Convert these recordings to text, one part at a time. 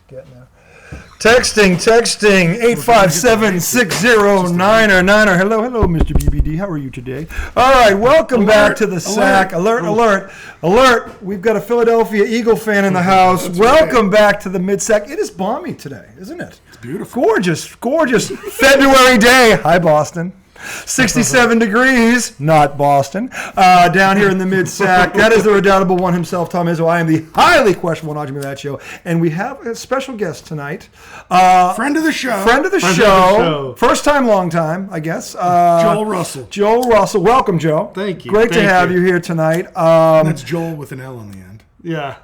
Getting there. Texting, 857-609-9. Hello, Mr. BBD. How are you today? All right, welcome back to the sack. Alert. We've got a Philadelphia Eagle fan in the house. Welcome back to the mid-sack. It is balmy today, isn't it? It's beautiful. Gorgeous February day. Hi, Boston. 67 degrees, not Boston, down here in the mid-sack. That is the redoubtable one himself, Tom Izzo. I am the highly questionable Najee Mavaccio, and we have a special guest tonight. Friend of the show. First time, long time, I guess. Joel Russell. Welcome, Joe. Thank you. Great to have you here tonight. That's Joel with an L on the end. Yeah.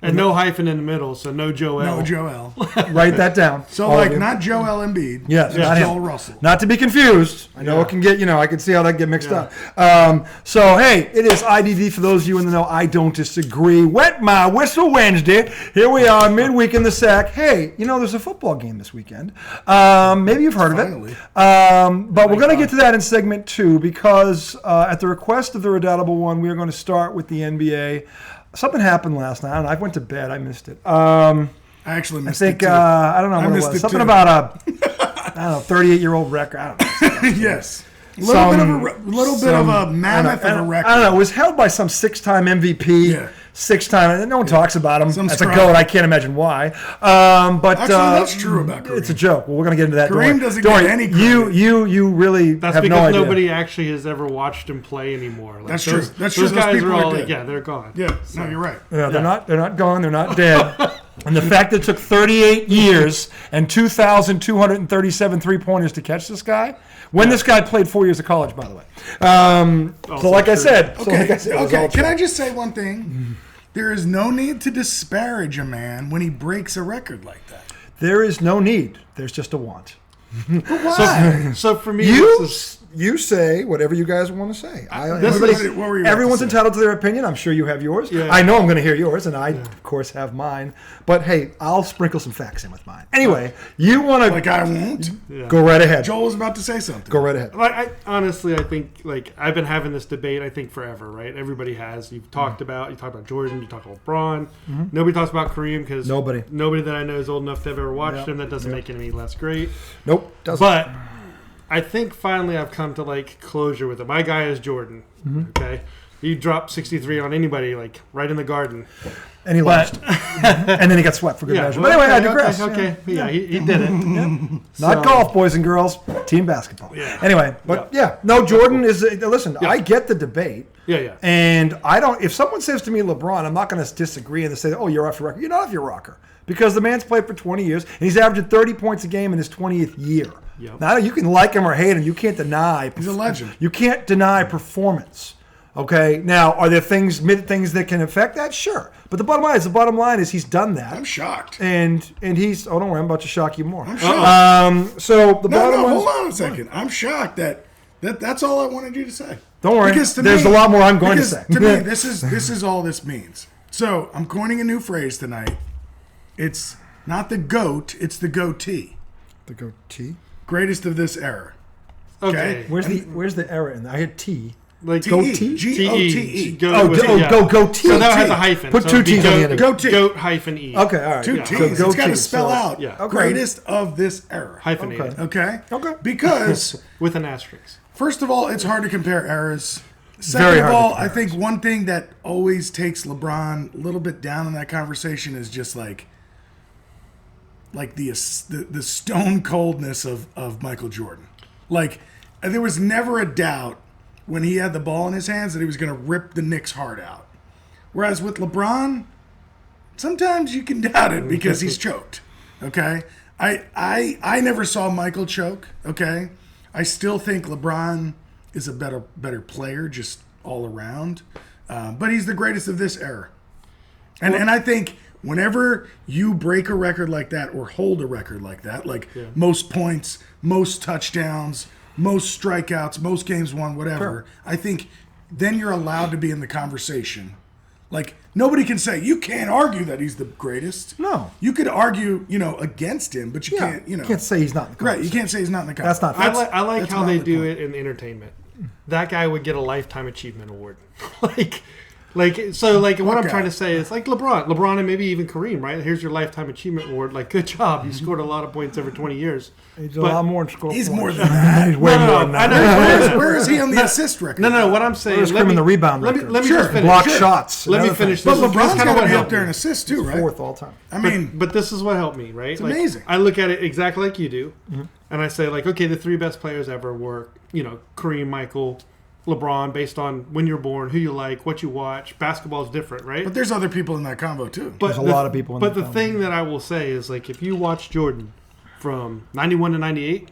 And no hyphen in the middle, so no Joel. No Joel. Write that down. So, not Joel Embiid. Yes, not Joel Russell. Not to be confused. I know it can get, I can see how that get mixed up. So, hey, it is IDD for those of you in the know. I don't disagree. Wet my whistle Wednesday. Here we are, midweek in the sack. Hey, there's a football game this weekend. Maybe you've heard of it. But we're going to get to that in segment 2 because at the request of the redoubtable one, we are going to start with the NBA. Something happened last night. I went to bed. I missed it. I actually missed it, too. I don't know what it was. Something about a 38-year-old record. I don't know. Yes. A little bit of a mammoth of a record. I don't know. It was held by some 6-time MVP. Yeah. 6-time. No one talks about him. As a GOAT. I can't imagine why. But actually, that's true about Kareem. It's a joke. Well, we're going to get into that. Kareem doesn't get any credit. You really that's have no because idea. Nobody actually has ever watched him play anymore. That's true. That's true. Those guys are all they're gone. Yeah. So. No, you're right. Yeah, they're not gone. They're not dead. And the fact that it took 38 years and 2,237 three-pointers to catch this guy, when this guy played 4 years of college, by the way. Like I said. Okay. Can I just say one thing? There is no need to disparage a man when he breaks a record like that. There is no need. There's just a want. But why? So for me, you say whatever you guys want to say. Everyone's entitled to their opinion. I'm sure you have yours. Yeah. I know I'm going to hear yours, and I, of course, have mine. But, hey, I'll sprinkle some facts in with mine. Anyway, you want to... Like I won't? Go right ahead. Joel was about to say something. Go right ahead. I think, I've been having this debate, forever, right? Everybody has. You talk about Jordan, you talk about LeBron. Mm-hmm. Nobody talks about Kareem because nobody that I know is old enough to have ever watched him. That doesn't make it any less great. Nope, doesn't. But... I think finally I've come to closure with it. My guy is Jordan. Mm-hmm. Okay, he dropped 63 on anybody right in the Garden, and he lost. And then he got swept for good measure. But anyway, I digress. Okay. Yeah, he did it. Not golf, boys and girls. Team basketball. Yeah. Anyway, but Jordan is. Listen, I get the debate. Yeah. And I don't. If someone says to me LeBron, I'm not going to disagree and say, "Oh, you're off your rocker." You're not off your rocker because the man's played for 20 years and he's averaging 30 points a game in his 20th year. Yep. Now, you can like him or hate him. You can't deny. He's a legend. You can't deny performance. Okay? Now, are there things that can affect that? Sure. But the bottom line is he's done that. I'm shocked. And he's... Oh, don't worry. I'm about to shock you more. I'm shocked. Bottom line... Hold on a second. I'm shocked that's all I wanted you to say. Don't worry. There's a lot more I'm going to say. To me, this is all this means. So, I'm coining a new phrase tonight. It's not the GOAT, it's the goatee. The goatee? Greatest of this era. Okay. Where's the era in there? I had T. Goatee. G-O-T-E. Goatee. So that has a hyphen. Put two T's on the end. Goatee. Goat hyphen E. Okay, all right. Two T's. It's got to spell out greatest of this era. Hyphenated. Okay? Because... with an asterisk. First of all, it's hard to compare eras. Second of all, I think one thing that always takes LeBron a little bit down in that conversation is just the stone coldness of Michael Jordan. There was never a doubt when he had the ball in his hands that he was going to rip the Knicks' heart out. Whereas with LeBron, sometimes you can doubt it because he's choked. Okay? I never saw Michael choke. Okay? I still think LeBron is a better player just all around. But he's the greatest of this era. And I think... Whenever you break a record like that or hold a record like that, most points, most touchdowns, most strikeouts, most games won, whatever, I think then you're allowed to be in the conversation. Nobody can say, you can't argue that he's the greatest. No. You could argue, against him, but you can't, You can't say he's not in the conversation. Right, you can't say he's not in the conversation. That's not I like how they do it in entertainment. That guy would get a Lifetime Achievement Award. Like what I'm trying to say is like LeBron and maybe even Kareem, right? Here's your lifetime achievement award. Like, good job, you scored a lot of points over 20 years. He's a lot more. He's more than that. He's way more than that. Where is he on the assist record? No. What I'm saying is, Kareem in the rebound record. Let me just finish. Block shots. Let me finish. But This LeBron's kind got of to be helped up there me. in assists too, right? Fourth all time. I mean, but this is what helped me, right? It's amazing. I look at it exactly like you do, and I say like, okay, the three best players ever were, Kareem, Michael, LeBron, based on when you're born, who you like, what you watch. Basketball is different, right? But there's other people in that combo too. There's a lot of people in that But the combo. thing that I will say is, like, if you watch Jordan from 91 to 98,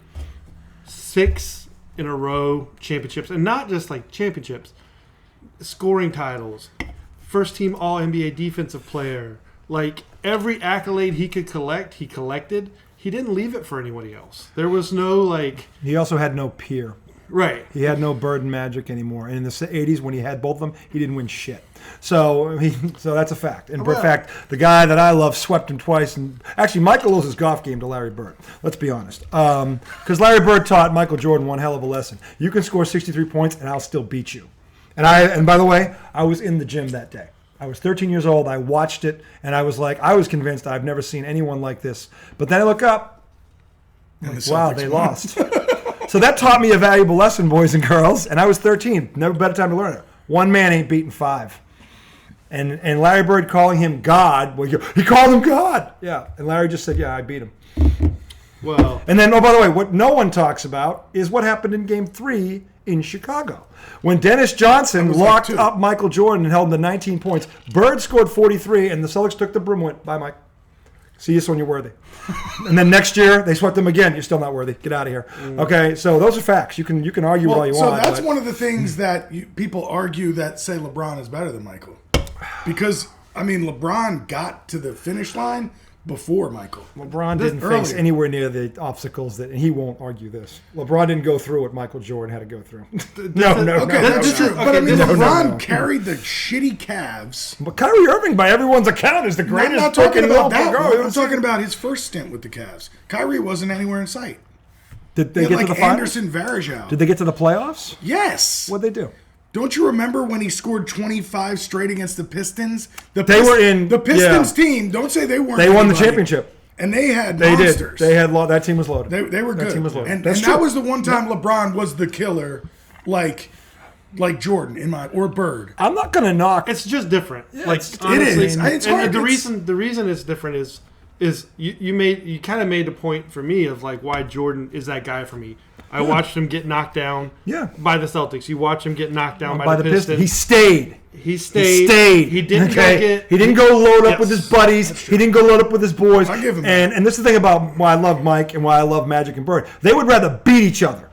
6 in a row championships, and not just like championships, scoring titles, first team All NBA defensive player, like every accolade he could collect, he collected. He didn't leave it for anybody else. There was no like. He also had no peer. Right. He had no Bird and Magic anymore. And in the 80s, when he had both of them, he didn't win shit. So that's a fact. And in fact, the guy that I love swept him twice. And actually, Michael owes his golf game to Larry Bird. Let's be honest. Because Larry Bird taught Michael Jordan one hell of a lesson. You can score 63 points, and I'll still beat you. And by the way, I was in the gym that day. I was 13 years old. I watched it, and I was convinced I've never seen anyone like this. But then I look up, wow, they lost. So that taught me a valuable lesson, boys and girls. And I was 13. Never better time to learn it. One man ain't beating five. And Larry Bird calling him God. Well, he called him God. Yeah. And Larry just said, yeah, I beat him. Well. And then, by the way, what no one talks about is what happened in Game 3 in Chicago. When Dennis Johnson locked up Michael Jordan and held him to 19 points, Bird scored 43, and the Celtics took the broom and went, bye, Mike. See you when you're worthy. And then next year, they swept them again. You're still not worthy. Get out of here. Okay, so those are facts. You can argue all you want. So that's one of the things that people argue that say LeBron is better than Michael. Because, I mean, LeBron got to the finish line before Michael. LeBron didn't face anywhere near the obstacles and he won't argue this. LeBron didn't go through what Michael Jordan had to go through. No. That's true. But I mean, LeBron carried the shitty Cavs. But Kyrie Irving, by everyone's account, is the greatest. I'm not talking about that. I'm talking about his first stint with the Cavs. Kyrie wasn't anywhere in sight. Did they get to the finals? Anderson Varejao. Did they get to the playoffs? Yes. What'd they do? Don't you remember when he scored 25 straight against the Pistons? They were in the Pistons team. Don't say they weren't. They won the championship. And they had monsters. They had that team was loaded. They were good. That team was loaded. And that was the one time LeBron was the killer, like Jordan or Bird. I'm not gonna knock. It's just different. Yeah, honestly, it is. It's hard. The reason it's different is you kind of made the point for me of like why Jordan is that guy for me. I watched him get knocked down by the Celtics. You watch him get knocked down by the Pistons. He stayed. He stayed. He didn't He didn't go load up with his buddies. He didn't go load up with his boys. I give him and this is the thing about why I love Mike and why I love Magic and Bird. They would rather beat each other.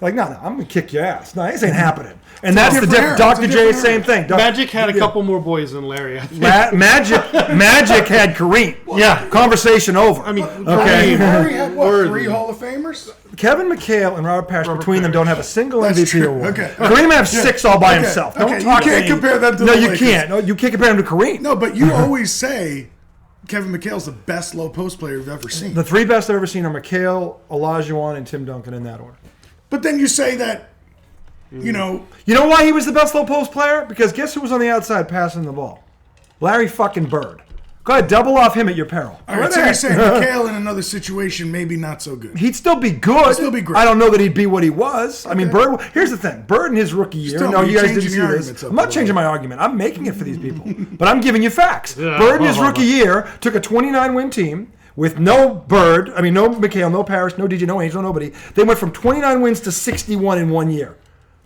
Like, no, I'm going to kick your ass. No, this ain't happening. And that's the difference. Dr. J, same thing. Magic had a couple more boys than Larry. Magic had Kareem. Yeah, conversation over. I mean, okay. Larry had what? 3 Hall of Famers? Kevin McHale and Robert Parrish between them don't have a single MVP award. Okay. Kareem have 6 all by himself. Don't talk. You can't compare them to No, you can't. No, you can't compare him to Kareem. No, but you always say Kevin McHale's the best low post player you've ever seen. The 3 best I've ever seen are McHale, Olajuwon, and Tim Duncan in that order. But then you say that, you know why he was the best low post player? Because guess who was on the outside passing the ball? Larry fucking Bird. Go ahead, double off him at your peril. All right, so you're saying McHale in another situation maybe not so good. He'd still be good. He'd still be great. I don't know that he'd be what he was. I mean, Bird. Here's the thing. Bird in his rookie year. No, you guys didn't see this. I'm not changing my argument. I'm making it for these people. But I'm giving you facts. Bird in his rookie year took a 29-win team with no Bird, no McHale, no Parrish, no DJ, no Angel, nobody. They went from 29 wins to 61 in 1 year.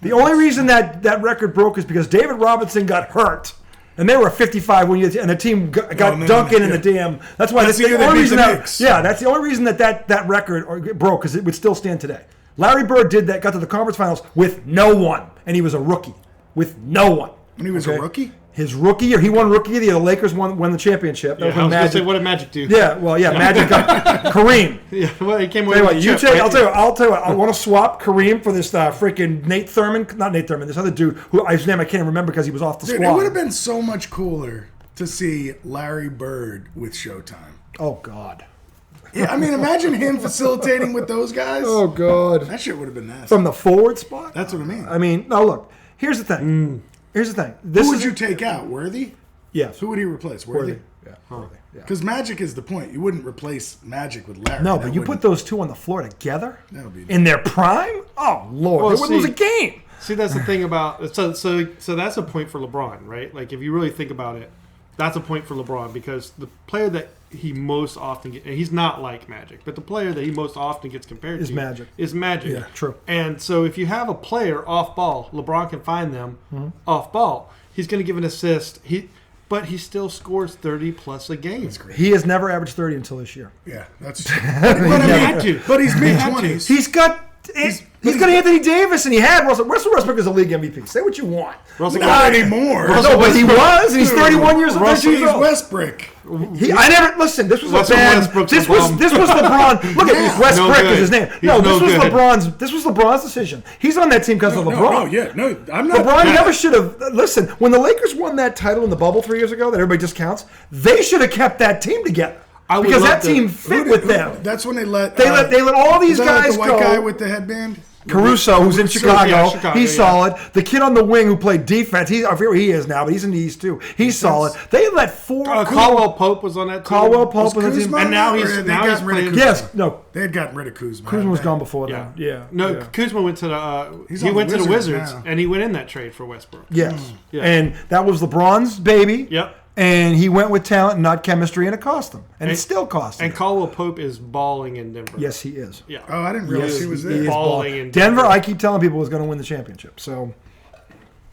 The only reason that record broke is because David Robinson got hurt. And they were a 55 year, and the team got Duncan in the damn. That's why that's the only reason that's the only reason that record broke, because it would still stand today. Larry Bird did that, got to the conference finals with no one, and he was a rookie with no one. When he was a rookie? His rookie year, he won rookie of the year. The Lakers won the championship. I was going to say, what did Magic do? Yeah, Magic got Kareem. Yeah, well, he came away with the chip, right? I'll tell you what. I want to swap Kareem for this freaking Nate Thurman. Not Nate Thurman. This other dude whose name I can't remember because he was off the squad. It would have been so much cooler to see Larry Bird with Showtime. Oh God. Yeah, I mean, imagine him facilitating with those guys. Oh God. That shit would have been nasty. From the forward spot. That's what I mean. No, look. Here's the thing. Here's the thing. Who would you take out? Worthy? Yes. Who would he replace? Worthy? Yeah. Worthy. Yeah. Because Magic is the point. You wouldn't replace Magic with Larry. No, but you put those two on the floor together That'll be in their prime? Oh, Lord. Well, they wouldn't lose a game. See, that's the thing about so that's a point for LeBron, right? Like if you really think about it, that's a point for LeBron because the player that he most often gets, and he's not like Magic, but the player that he most often gets compared Is to Magic. is Magic. Yeah, true. And so if you have a player off ball, LeBron can find them off ball. He's going to give an assist. But he still scores 30 plus a game. He has never averaged 30 until this year. Yeah, that's true. But he's mid-20s. He's got Anthony Davis, and he had Russell Westbrook is a league MVP. Say what you want. Not anymore. No, but he was, and he's 31 years old. He's Westbrook. I never listen. This was a bad. This was Westbrook's LeBron. Look at Westbrook is his name. No, this was good. LeBron's. This was LeBron's decision. He's on that team because of LeBron. I'm not. LeBron never should have. Listen, when the Lakers won that title in the bubble 3 years ago, that everybody discounts, they should have kept that team together. Because that team fit with them. That's when they let all these guys the go. white guy with the headband. Caruso, who's in Chicago, he's yeah. solid. The kid on the wing who played defense, I forget where he is now, but he's in the East too. He's solid. They let four. Caldwell Pope was on that team. Caldwell Pope was on the team, and now he's playing. Yes, no. They had gotten rid of Kuzma. Kuzma was gone before that. Yeah. No, Kuzma went to the Wizards, and he went in that trade for Westbrook. Yes, and that was LeBron's baby. Yep. And he went with talent and not chemistry, and it cost him. And it still cost him. And Caldwell Pope is balling in Denver. Yes, he is. Yeah. Oh, I didn't realize he was there. He is balling in Denver, I keep telling people, is going to win the championship. So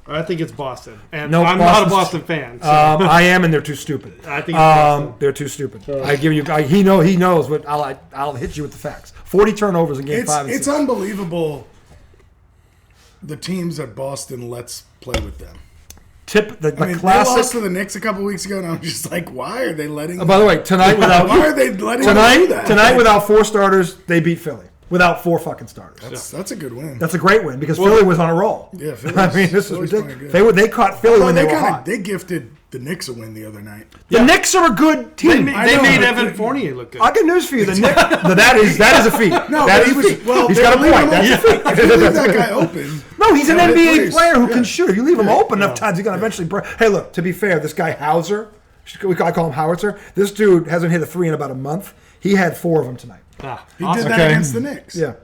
I think it's Boston. And no, I'm not a Boston fan. So. I am, and they're too stupid. I think it's Boston. They're too stupid. I give you. He knows, but I'll hit you with the facts. 40 turnovers in Game 5 and 6. It's unbelievable the teams that Boston lets play with them. The They classic. lost to the Knicks a couple weeks ago, and I'm just like, why are they letting? By the way, tonight without why are they letting them do that? Tonight without 4 starters, they beat Philly. Without 4 fucking starters. That's a good win. That's a great win because Philly was on a roll. Yeah, Philly. I mean, this is ridiculous. They caught Philly when they were hot. They gifted the Knicks a win the other night. The Knicks are a good team. They made Evan Fournier look good. I got news for you. The Knicks. That is a feat. No, that is a feat. Well, he's got a point. That's a feat. If you leave that guy open. No, he's an NBA player who Yeah. can shoot. If you leave him open enough times, he's going to eventually break. Hey, look, to be fair, this guy Hauser, I call him Howitzer, this dude hasn't hit a 3 in about a month. He had 4 of them tonight. He did that against the Knicks. Yeah.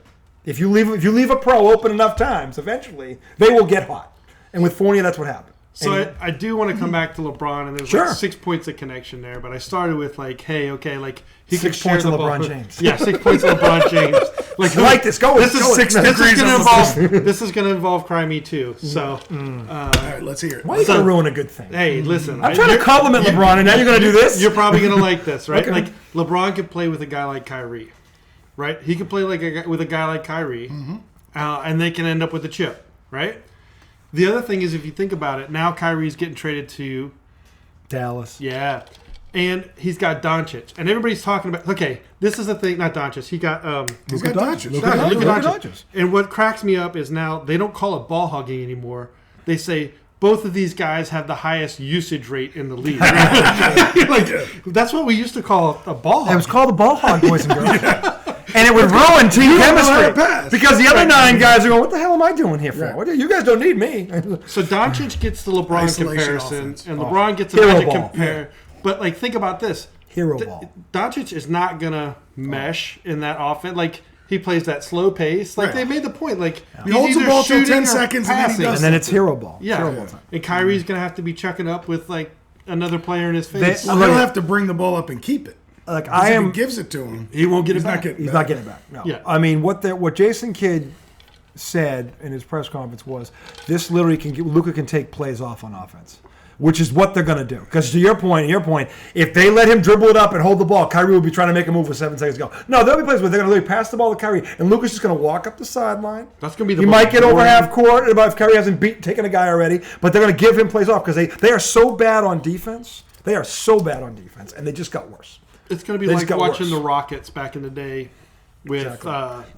If you leave a pro open enough times, eventually, they will get hot. And with Fournier, that's what happened. So I do want to come back to LeBron, and there's like 6 points of connection there. But I started with like, hey, okay, like he 6 could points share on the ball. LeBron James. Yeah, 6 points on LeBron James. Like, I like this. Go with this is 6 degrees. This is going to involve Cry Me Too. So, all right, let's hear it. Why are you going to ruin a good thing? Hey, listen, I'm trying to compliment LeBron, and now you're going to do this. You're probably going to like this, right? Okay. Like LeBron could play with a guy like Kyrie, right? He could play with a guy like Kyrie, and they can end up with a chip, right? The other thing is, if you think about it, now Kyrie's getting traded to Dallas. Yeah. And he's got Doncic. And everybody's talking about, okay, this is the thing, not Doncic. He got Luka Doncic. Luka Doncic. And what cracks me up is now they don't call it ball hugging anymore. They say both of these guys have the highest usage rate in the league. That's what we used to call a ball hog. It was called the ball hog, boys and girls. And it would ruin team chemistry because the other 9 guys are going, what the hell am I doing here for? You guys don't need me. So Doncic gets the LeBron Isolation comparison, offense. and LeBron gets a Hero Magic ball. compare. But like, think about this: Hero ball. Doncic is not gonna mesh in that offense. Like he plays that slow pace. Like they made the point. Like he holds the ball till 10 seconds and then he passing. does And then it's hero ball. Yeah, Hero ball time. and Kyrie's gonna have to be chucking up with like another player in his face. Well, he'll have to bring the ball up and keep it. Like If he gives it to him, he won't get it back. He's not getting it back. No. Yeah. I mean, what Jason Kidd said in his press conference was, this literally Luka can take plays off on offense, which is what they're going to do. Because to your point, if they let him dribble it up and hold the ball, Kyrie will be trying to make a move with 7 seconds to go. No, there'll be plays where they're going to literally pass the ball to Kyrie, and Luka's just going to walk up the sideline. That's going to be the He might get over half court if Kyrie hasn't taken a guy already, but they're going to give him plays off because they are so bad on defense. They are so bad on defense, and they just got worse. It's going to be They like just got watching worse. the Rockets back in the day with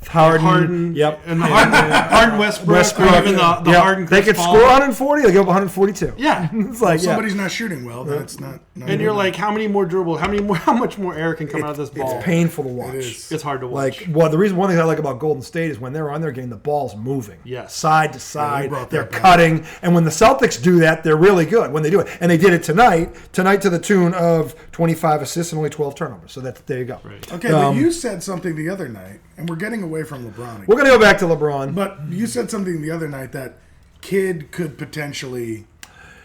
Harden, yep, and the Harden Westbrook, or even the Harden. They could score 140. They give up 142. Yeah, it's like somebody's not shooting well. That's not. And you're like, how many more dribbles? How much more air can come out of this ball? It's painful to watch. It's hard to watch. One thing I like about Golden State is when they're on their game, the ball's moving, side to side. They're cutting, and when the Celtics do that, they're really good when they do it. And they did it tonight to the tune of 25 assists and only 12 turnovers. So there you go. Right. Okay, but you said something the other night, and we're getting away from LeBron again. We're going to go back to LeBron. But you said something the other night that Kid could potentially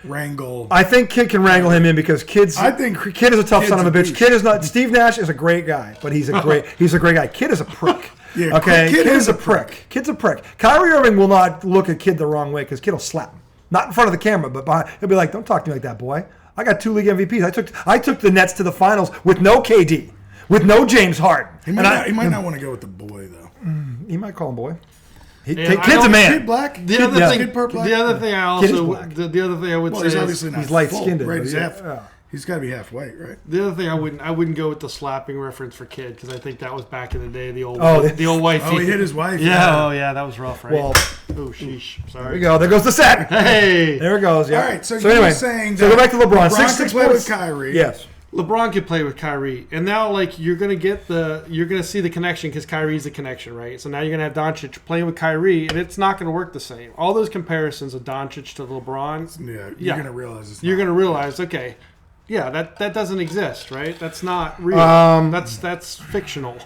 wrangle. I think Kid can wrangle him in because Kid is a tough son of a bitch. Kid is not. Steve Nash is a great guy, but he's a great guy. Kid is a prick. Yeah, okay, Kid is a prick. Kid's a prick. Kyrie Irving will not look at Kid the wrong way because Kid will slap him. Not in front of the camera, but behind. He'll be like, "Don't talk to me like that, boy. I got 2 league MVPs. I took the Nets to the finals with no KD, with no James Harden." He might not want to go with the boy though. He might call him boy. Kid's a man. Kid black. The other thing I would say he's obviously not. He's light skinned, right? He's got to be half white, right? The other thing I wouldn't go with the slapping reference for Kid because I think that was back in the day. The old wifey. Oh, he hit his wife. Yeah, that was rough, right? Well, sheesh. Sorry. There we go. There goes the sack. Hey, there it goes. Yeah. All right. So anyway, saying go back to LeBron. LeBron play with Kyrie. Yes. LeBron could play with Kyrie, and now you're gonna see the connection because Kyrie's the connection, right? So now you're gonna have Doncic playing with Kyrie, and it's not gonna work the same. All those comparisons of Doncic to LeBron, you're gonna realize you're gonna realize, okay, yeah, that doesn't exist, right? That's not real. That's fictional.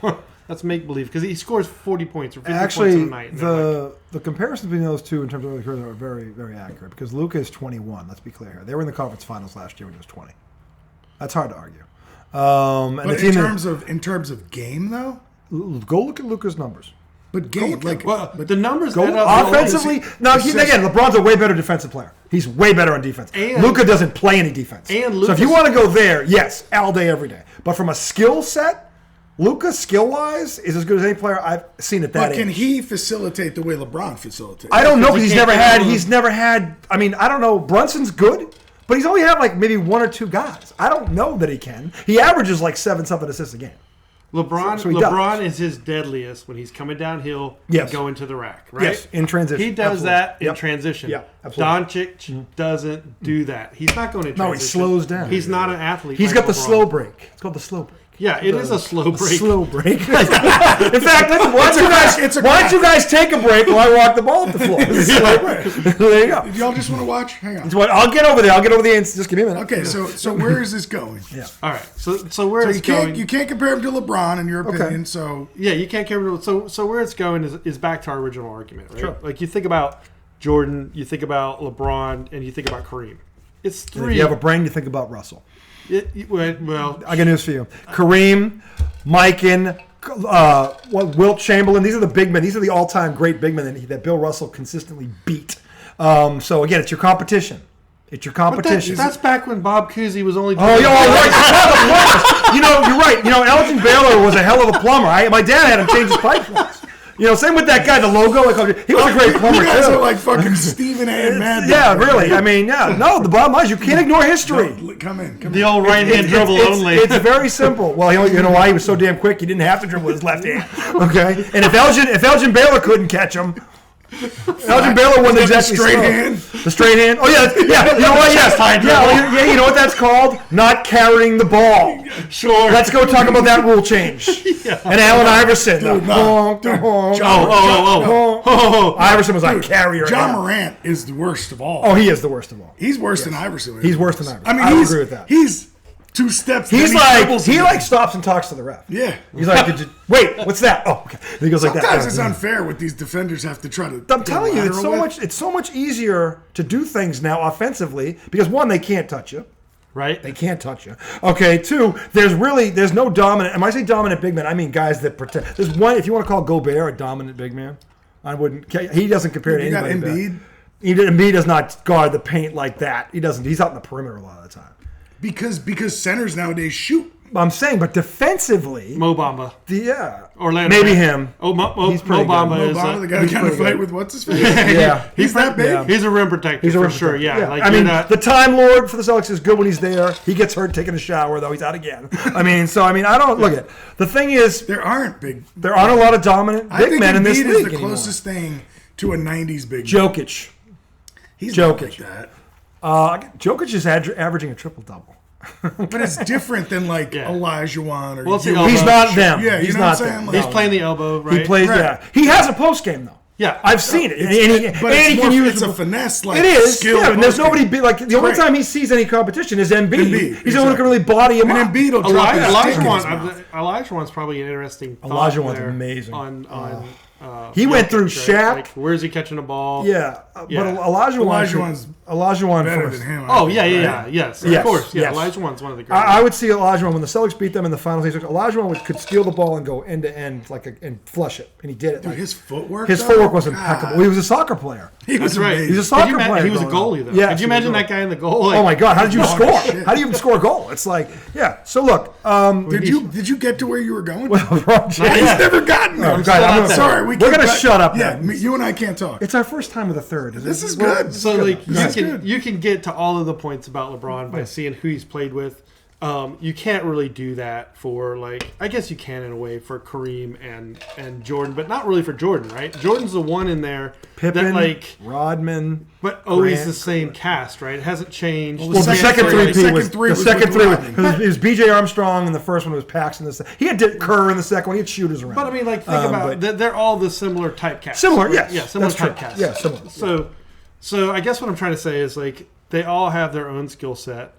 That's make believe because he scores 40 points or 50 points a night. The comparisons between those two in terms of early career are very, very accurate because Luka is 21. Let's be clear here. They were in the conference finals last year when he was 20. That's hard to argue. But in terms of game, though, go look at Luka's numbers. But game, but the numbers go offensively. Now, again, LeBron's a way better defensive player. He's way better on defense. Luka doesn't play any defense. So if you want to go there, yes, all day, every day. But from a skill set, Luka, skill-wise, is as good as any player I've seen at that age. But can he facilitate the way LeBron facilitates? I don't know because he's never had. I mean, I don't know. Brunson's good. But he's only had maybe 1 or 2 guys. I don't know that he can. He averages 7-something assists a game. LeBron is his deadliest when he's coming downhill and going to the rack, right? Yes, in transition. He does that in transition. Yeah, absolutely. Doncic doesn't do that. He's not going to transition. No, he slows down. He's not an athlete. He's got the slow break. It's called the slow break. Yeah, it is a slow break. Slow break. In fact, why don't you guys take a break while I walk the ball up the floor? It's a slow break. There you go. Y'all just want to watch? Hang on. I'll get over there. I'll get over the ends. Just give me a minute. Okay, so where is this going? Yeah. All right. So where it's going? You can't compare him to LeBron in your opinion. Okay. So yeah, you can't compare him. So where it's going is back to our original argument, right? Sure. Like you think about Jordan, you think about LeBron, and you think about Kareem. It's 3. And if you have a brain, you think about Russell. Well, I got news for you. Kareem, Mikan, Wilt Chamberlain. These are the big men. These are the all-time great big men that Bill Russell consistently beat. So again, it's your competition. It's your competition. That's back when Bob Cousy was only doing right. You're right. Elgin Baylor was a hell of a plumber. My dad had him change his pipes once. Same with that guy, the logo. He was a great plumber, you guys too. are like fucking Stephen A. and Mad. Yeah, really. I mean, yeah. No, the bottom line is you can't ignore history. Come in. The old right-hand dribble only. It's very simple. Well, you know why? He was so damn quick, he didn't have to dribble with his left hand. Okay? And if Elgin Baylor couldn't catch him, Elgin Baylor wasn't exactly straight hand. The straight hand. Oh yeah. You know what? Yeah. You know what that's called? Not carrying the ball. Sure. Let's go talk about that rule change. And Allen Iverson. Iverson was like carrier. John Morant is the worst of all. Oh, he is the worst of all. He's worse than Iverson. He's worse than Iverson. I mean, I agree with that. He's 2 steps. He stops and talks to the ref. Yeah. He's like, wait, what's that? Oh, okay. And he goes like that. Sometimes it's unfair what these defenders have to try to. I'm telling you, it's so much easier to do things now offensively because 1, they can't touch you. Right. They can't touch you. Okay, 2, there's no dominant. And when I say dominant big man, I mean guys that protect. There's one, if you want to call Gobert a dominant big man, I wouldn't. He doesn't compare to anybody. You got Embiid. Embiid does not guard the paint like that. He doesn't. He's out in the perimeter a lot of the time. Because centers nowadays shoot. I'm saying, but defensively, Mo Bamba. Orlando. Maybe him. Mo Bamba is the guy kind of fight with what's his face. He's that big. Yeah. He's a rim protector. He's a rim protector. Sure. Yeah. Like, the Time Lord for the Celtics is good when he's there. He gets hurt taking a shower, though. He's out again. I don't look at. The thing is, there aren't a lot of dominant big men in this league. I think Embiid is the closest thing to a '90s big man. Jokic. He's not like that. Jokic is averaging a triple-double. But it's different than Olajuwon or he's not them. Yeah, he's not them. He's playing the elbow, right? He plays, He has a post game though. Yeah, I've seen it. It's a finesse, it is. Yeah, and there's nobody the only time he sees any competition is Embiid. He's the one who can really body him up. And Embiid will drop Olajuwon's probably an interesting. Olajuwon's amazing. He Jokic, went through right? Shaq. Like, where's he catching the ball? Yeah, but Olajuwon's better than him. Yes, of course. Yeah, Olajuwon's one of the greatest. I would see Olajuwon when the Celtics beat them in the finals. Olajuwon could steal the ball and go end to end and flush it, and he did it. Dude, his footwork. Was impeccable. He was a soccer player. He was amazing. He was a soccer player. He was a goalie though. Could you imagine that guy in the goal? Oh my God! How did you score? How do you even score a goal? It's like, So look, did you get to where you were going? He's never gotten there. I'm sorry. We're gonna shut up. Yeah, you and I can't talk. It's our first time with a third. This is good. So you can get to all of the points about LeBron by seeing who he's played with. You can't really do that for I guess you can in a way for Kareem and Jordan, but not really for Jordan, right? Jordan's the one in there Pippen, that Rodman, but always Grant, the same cast, right? It hasn't changed. Well, the second three because it was B.J. Armstrong and the first one was Paxson. He had Kerr in the second one. He had shooters around. But think about it. They're all the similar type cast. Similar, yes. Yeah, similar type cast. Yeah, similar. So I guess what I'm trying to say is they all have their own skill set.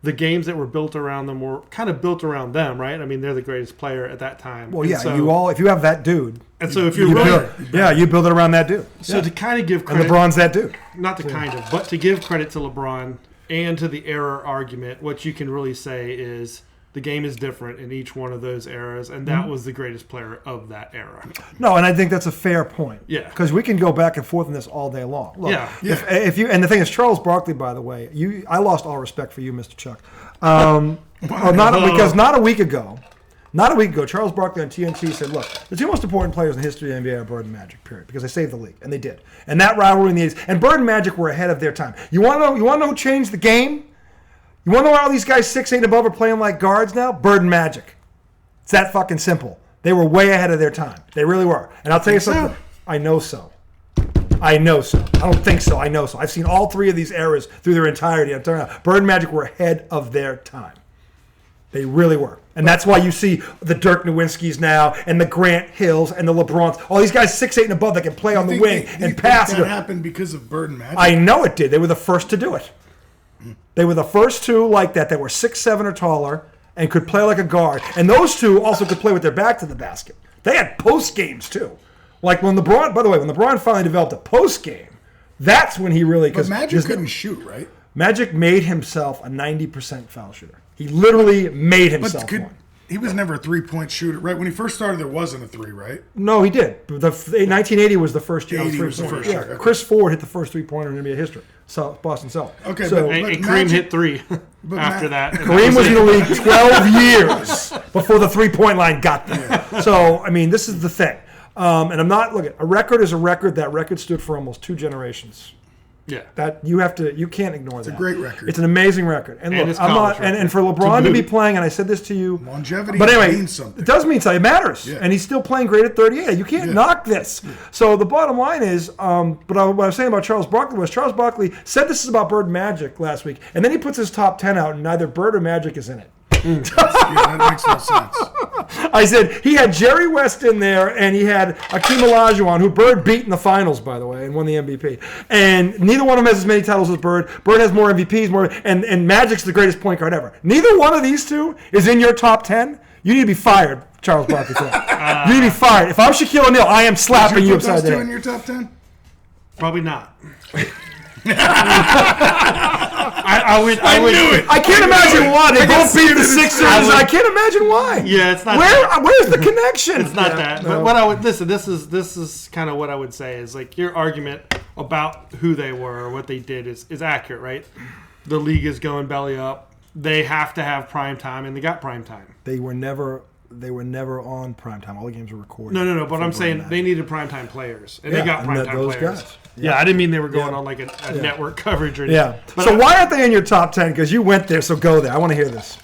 The games that were built around them were kind of built around them, right? I mean, they're the greatest player at that time. Well, if you have that dude. And so if you're really... you build it around that dude. So to kind of give credit... And LeBron's that dude. Not to but to give credit to LeBron and to the era argument, what you can really say is the game is different in each one of those eras, and that was the greatest player of that era. No, and I think that's a fair point. Yeah. Because we can go back and forth on this all day long. Look, if you and the thing is, Charles Barkley, by the way, I lost all respect for you, Mr. Chuck. Not a week ago, Charles Barkley on TNT said, look, the two most important players in the history of the NBA are Bird and Magic, period, because they saved the league, and they did. And that rivalry in the 80s, and Bird and Magic were ahead of their time. You want to know who changed the game? You want to know why all these guys 6'8" and above are playing like guards now? Bird and Magic. It's that fucking simple. They were way ahead of their time. They really were. And I'll tell you something. I know so. I don't think so. I know so. I've seen all three of these eras through their entirety. I'm telling you, Bird and Magic were ahead of their time. They really were. And that's why you see the Dirk Nowinskis now and the Grant Hills and the LeBrons. All these guys 6'8" and above that can play on the wing and pass. That happened because of Bird and Magic? I know it did. They were the first to do it. They were the first two like that were 6'7" or taller and could play like a guard. And those two also could play with their back to the basket. They had post games too. Like when LeBron finally developed a post game, that's when he really... But Magic couldn't shoot, right? Magic made himself a 90% foul shooter. He literally made himself one. He was never a three-point shooter, right? When he first started, there wasn't a three, right? No, he did. 1980 was the first year. 80 was the first year. Okay. Chris Ford hit the first three-pointer in NBA history. Boston Celtics. Okay, and Kareem hit three after that. Kareem was in the league 12 years before the three-point line got there. Yeah. So, this is the thing. And I'm not looking. A record is a record. That record stood for almost 2 generations. Yeah, that you can't ignore that. It's a great record. It's an amazing record. And look, I'm not. And for LeBron to be playing, and I said this to you, longevity. But anyway, means something. It does mean something. It matters. Yeah. And he's still playing great at 38. You can't knock this. Yeah. So the bottom line is, what I was saying about Charles Barkley was Charles Barkley said this is about Bird and Magic last week, and then he puts his top 10 out, and neither Bird or Magic is in it. That makes no sense. I said he had Jerry West in there, and he had Hakeem Olajuwon, who Bird beat in the finals, by the way, and won the MVP. And neither one of them has as many titles as Bird. Bird has more MVPs, and Magic's the greatest point guard ever. Neither one of these two is in your top 10. You need to be fired, Charles Barkley. For that. You need to be fired. If I'm Shaquille O'Neal, I am slapping you upside the head. Would you put those two in your top 10? Probably not. I would. Knew it. I can't imagine why they both beat the Sixers. I can't imagine why. Yeah, it's not. Where's the connection? It's not that. No. But what I would listen. This is kind of what I would say is like your argument about who they were or what they did is accurate, right? The league is going belly up. they have to have prime time, and they got prime time. They were never on prime time. All the games were recorded. No. But I'm saying they needed prime time players, and they got prime time players. Guys. Yeah, I didn't mean they were going on like a network coverage or anything. Yeah. So why aren't they in your top 10? Because you went there, so go there. I want to hear this.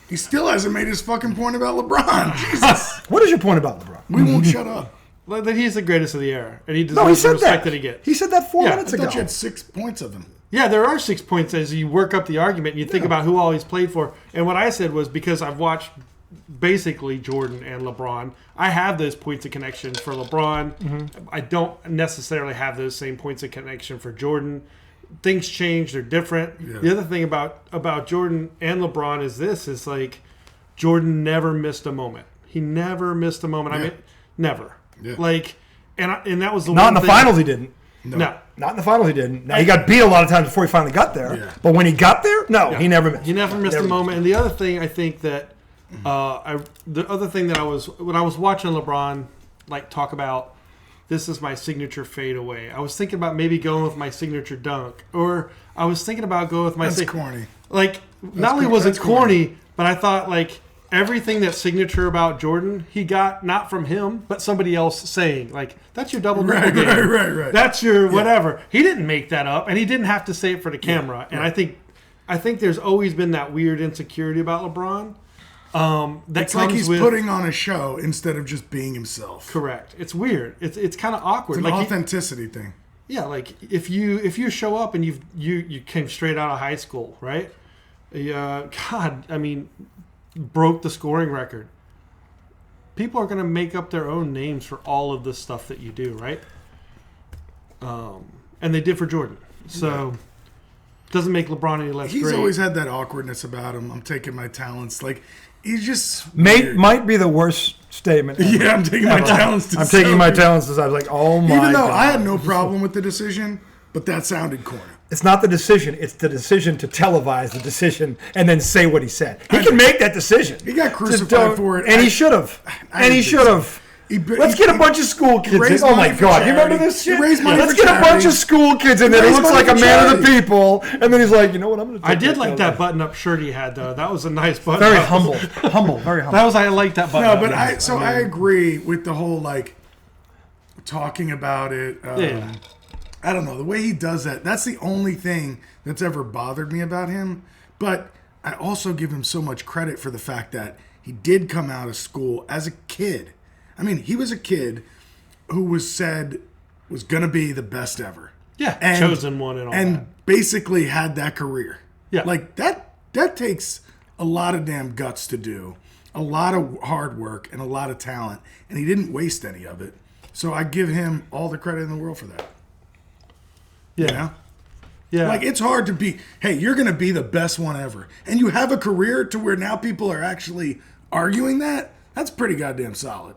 He still hasn't made his fucking point about LeBron. Jesus. What is your point about LeBron? We won't shut up. That he's the greatest of the era, and he deserves the respect that he gets. He said that 4 minutes I ago. thought you had 6 points of him. Yeah, there are 6 points as you work up the argument and you think about who all he's played for. And what I said was because I've watched basically Jordan and LeBron, I have those points of connection for LeBron. Mm-hmm. I don't necessarily have those same points of connection for Jordan. Things change, they're different. Yeah. The other thing about Jordan and LeBron is like Jordan never missed a moment. He never missed a moment. Yeah. I mean, never. Yeah. Like, and that was the not in the finals. He didn't. No. Not in the finals. He didn't. Now, he got beat a lot of times before he finally got there. Yeah. But when he got there, he never missed. He never missed a moment. And the other thing I think that when I was watching LeBron like talk about this is my signature fadeaway, I was thinking about maybe going with my signature dunk, or I was thinking about going with my. That's corny. Like not only was it corny, but I thought like. Everything that's signature about Jordan, he got not from him, but somebody else saying, like, that's your double-double game. Right. That's your whatever. He didn't make that up, and he didn't have to say it for the camera. And I think there's always been that weird insecurity about LeBron. It's like he's putting on a show instead of just being himself. Correct. It's weird. It's kind of awkward. It's an authenticity thing. Yeah, like if you show up and you came straight out of high school, right? God, I mean, broke the scoring record. People are going to make up their own names for all of the stuff that you do, right? And they did for Jordan. So doesn't make LeBron any less He's great. Always had that awkwardness about him. I'm taking my talents. Like, he's just might be the worst statement ever. Yeah, I'm taking my talents to I'm taking my talents to I was like, oh my Even though God. I had no problem with the decision, but that sounded corny. It's not the decision. It's the decision to televise the decision and then say what he said. He can make that decision. He got crucified for it. And he should have. Let's get a bunch of school kids in. Oh, my God. You remember this shit? Let's get a bunch of school kids in there. He looks like a man of the people. And then he's like, you know what? I'm going to I did like that button-up shirt he had, though. That was a nice button. Very humble. Very humble. I like that button-up. No, but I agree with the whole, like, talking about it. I don't know. The way he does that, that's the only thing that's ever bothered me about him. But I also give him so much credit for the fact that he did come out of school as a kid. I mean, he was a kid who was going to be the best ever. Yeah, chosen one and all and that. Basically had that career. Yeah. Like, that takes a lot of damn guts to do, a lot of hard work, and a lot of talent. And he didn't waste any of it. So I give him all the credit in the world for that. Yeah. You know? Yeah. Like, it's hard to be, hey, you're going to be the best one ever. And you have a career to where now people are actually arguing that. That's pretty goddamn solid.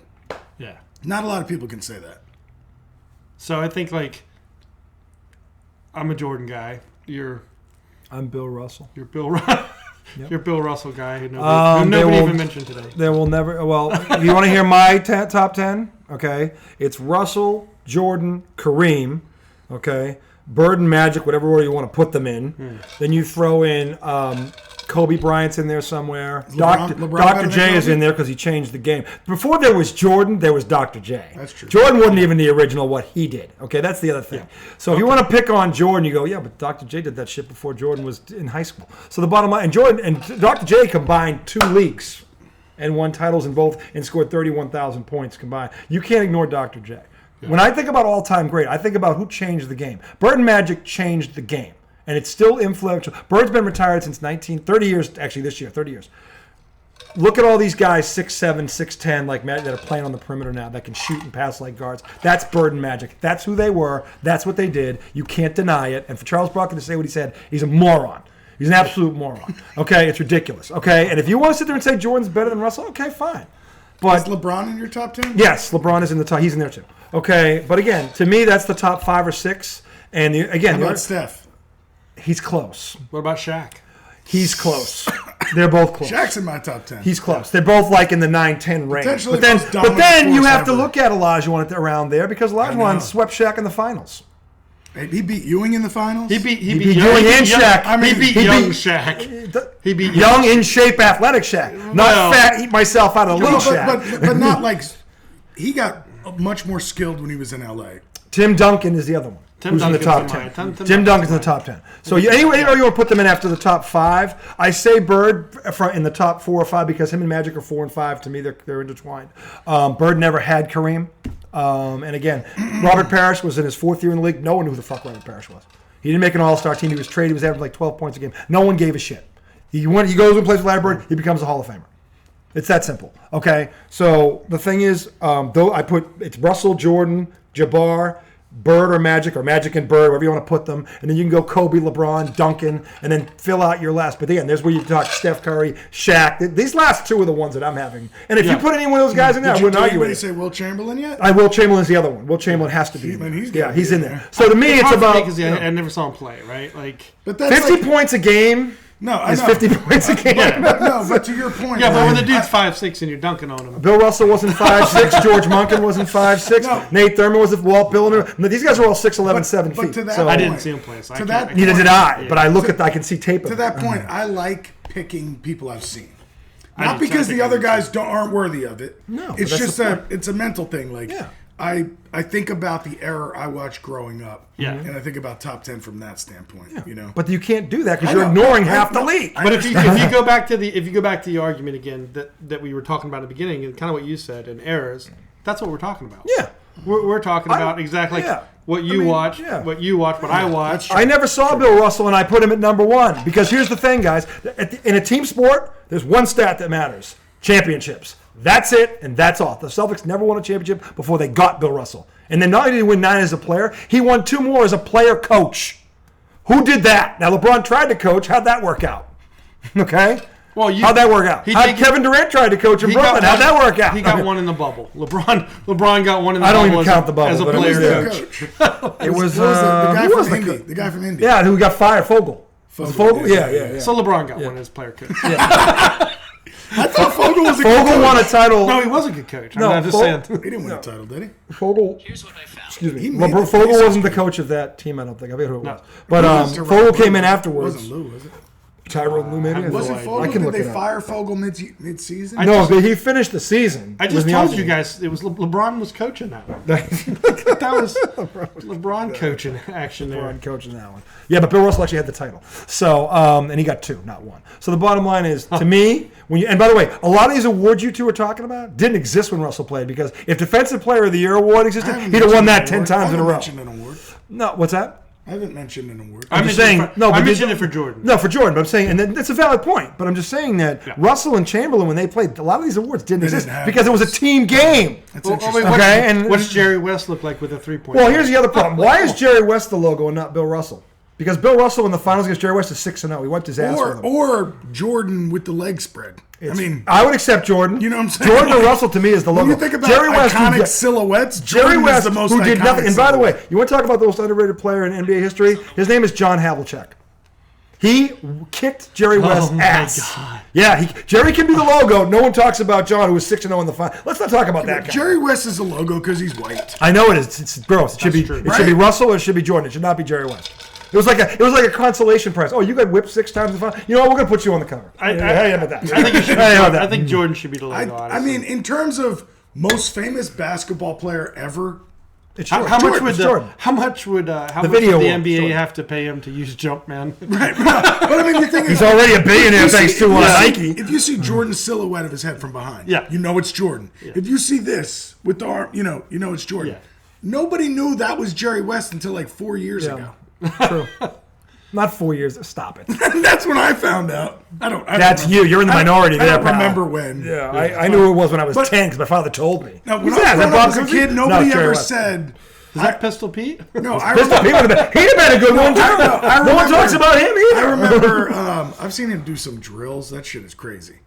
Yeah. Not a lot of people can say that. So I think, like, I'm a Jordan guy. I'm Bill Russell. You're Bill Russell. Yep. You're Bill Russell guy who nobody even mentioned today. There will never. Well, you want to hear my top 10? Okay. It's Russell, Jordan, Kareem. Okay. Bird and Magic, whatever order you want to put them in. Then you throw in Kobe Bryant's in there somewhere. Dr. J is in there because he changed the game. Before there was Jordan, there was Dr. J. That's true. Jordan wasn't even the original what he did. Okay, that's the other thing. Yeah. So if you want to pick on Jordan, you go, yeah, but Dr. J did that shit before Jordan was in high school. So the bottom line, and Jordan and Dr. J combined 2 leagues and won titles in both and scored 31,000 points combined. You can't ignore Dr. J. Yeah. When I think about all-time great, I think about who changed the game. Bird and Magic changed the game, and it's still influential. Bird's been retired since 30 years, actually this year, 30 years. Look at all these guys, 6'7", 6'10", like Magic, that are playing on the perimeter now, that can shoot and pass like guards. That's Bird and Magic. That's who they were. That's what they did. You can't deny it. And for Charles Barkley to say what he said, he's a moron. He's an absolute moron. Okay? It's ridiculous. Okay? And if you want to sit there and say Jordan's better than Russell, okay, fine. But is LeBron in your top 10? Yes, LeBron is in the top. He's in there too. Okay, but again, to me, that's the top 5 or 6. And again, how about Steph? He's close. What about Shaq? He's close. They're both close. Shaq's in my top 10. He's close. They're both like in the 9-10 range. But then you have to look at Olajuwon around there because Olajuwon swept Shaq in the finals. He beat Ewing in the finals? He beat Ewing and Shaq. He beat young Shaq. He beat young, in shape, athletic Shaq. Not fat, eat myself out of elite Shaq. But not like he got much more skilled when he was in LA. Tim Duncan is the other one. Who's in the top 10. Tim Duncan's in the top 10. So anyway, you want to put them in after the top 5. I say Bird in the top 4 or 5 because him and Magic are 4 and 5. To me, they're intertwined. Bird never had Kareem. And again, Robert Parrish was in his 4th year in the league. No one knew who the fuck Robert Parrish was. He didn't make an all-star team. He was traded. He was averaging like 12 points a game. No one gave a shit. He goes and plays with Larry Bird. He becomes a Hall of Famer. It's that simple. Okay? So the thing is, though it's Russell, Jordan, Jabbar, Bird or Magic and Bird, wherever you want to put them. And then you can go Kobe, LeBron, Duncan, and then fill out your last. But again, there's where you talk Steph Curry, Shaq. These last 2 are the ones that I'm having. And if you put any one of those guys in there, I wouldn't argue with it. Did you say Will Chamberlain yet? Will Chamberlain's the other one. Will Chamberlain has to be in there. He's in there. So to me, it's about... Because I never saw him play, right? But that's 50 points a game... It's 50 points a game. But to your point. Yeah, but when the dude's 5'6" and you're dunking on him. Bill Russell wasn't 5'6". George Munkin wasn't 5'6". Nate Thurman wasn't. Walt Pillner. These guys are all 6'11", 7 feet. To that so I didn't see him play. So neither did I. But I look at. I can see tape. To that point, I like picking people I've seen. Not because the other guys aren't worthy of it. No, it's just it's a mental thing. I think about the era I watched growing up, and I think about top 10 from that standpoint. But you can't do that because you're ignoring half the league. But if you go back to the argument again that we were talking about at the beginning and kind of what you said and errors, that's what we're talking about. Yeah, we're talking about exactly what you watch, what I watch. I never saw Bill Russell and I put him at number 1 because here's the thing, guys. In a team sport, there's one stat that matters: championships. That's it, and that's all. The Celtics never won a championship before they got Bill Russell. And then not only did he win 9 as a player, he won 2 more as a player-coach. Who did that? Now, LeBron tried to coach. How'd that work out? Okay? Well, how'd that work out? Kevin Durant tried to coach in Brooklyn? How'd that work out? He got one in the bubble. LeBron got one in the bubble. I don't even count the bubble. As a player-coach. It was the guy from Indy. Yeah, who got fired, Fogel. Fogel? Yeah. So LeBron got one as player-coach. I thought Fogel was a good coach. Won a title. No, he was a good coach. I'm just saying. He didn't win a title, did he? Fogel. Here's what I found. Excuse me. Fogel wasn't the coach of that team, I don't think. I forget who it was. But Fogel came in afterwards. It wasn't Lou, was it? Tyrone Lue, maybe? Was it Fogel? Did they fire Fogel mid-season? No, he finished the season. I just told you guys it was LeBron was coaching that one. That was LeBron coaching action there. LeBron coaching that one. Yeah, but Bill Russell actually had the title. So, and he got 2, not 1. So the bottom line is, to me, and by the way, a lot of these awards you two are talking about didn't exist when Russell played because if Defensive Player of the Year award existed, he'd have won that 10 times in a row. I haven't mentioned an award. No, what's that? I haven't mentioned an award. I mentioned it for Jordan. No, for Jordan. But I'm saying, and that's a valid point. But I'm just saying that Russell and Chamberlain, when they played, a lot of these awards didn't exist because it was a team game. That's interesting. What's Jerry West look like with a 3-point? Well, here's the other problem. Why is Jerry West the logo and not Bill Russell? Because Bill Russell in the finals against Jerry West is 6-0. He wiped his ass with him. Or Jordan with the leg spread. I would accept Jordan. You know what I'm saying? Jordan or Russell to me is the logo. When you think about Jerry West, iconic silhouettes, Jerry West, is the most who did nothing. And by the way, silhouette. you want to talk about the most underrated player in NBA history? His name is John Havlicek. He kicked Jerry West's ass. God. Yeah, Jerry can be the logo. No one talks about John, who was 6-0 in the final. Let's not talk about that guy. Jerry West is a logo because he's white. I know it is. It's gross. It should be Russell or it should be Jordan. It should not be Jerry West. It was like a consolation prize. Oh, you got whipped 6 times in the final. You know what? We're going to put you on the cover. I think Jordan should be the logo. I mean, in terms of most famous basketball player ever, it's Jordan. How much would the NBA have to pay him to use Jumpman? Right. But I mean, the thing is, he's already a billionaire thanks to Nike. If you see Jordan's silhouette of his head from behind, you know it's Jordan. Yeah. If you see this with the arm, you know it's Jordan. Yeah. Nobody knew that was Jerry West until like 4 years ago. True. Not 4 years. Stop it. That's when I found out. That's you. You're in the minority there. I don't remember when. Yeah, I knew it was when I was 10 because my father told me. Now, when I was a kid, nobody ever said. Is that Pistol Pete? No, Pistol Pete would have been. He'd have been a good one too. No one talks about him either. I remember. I've seen him do some drills. That shit is crazy.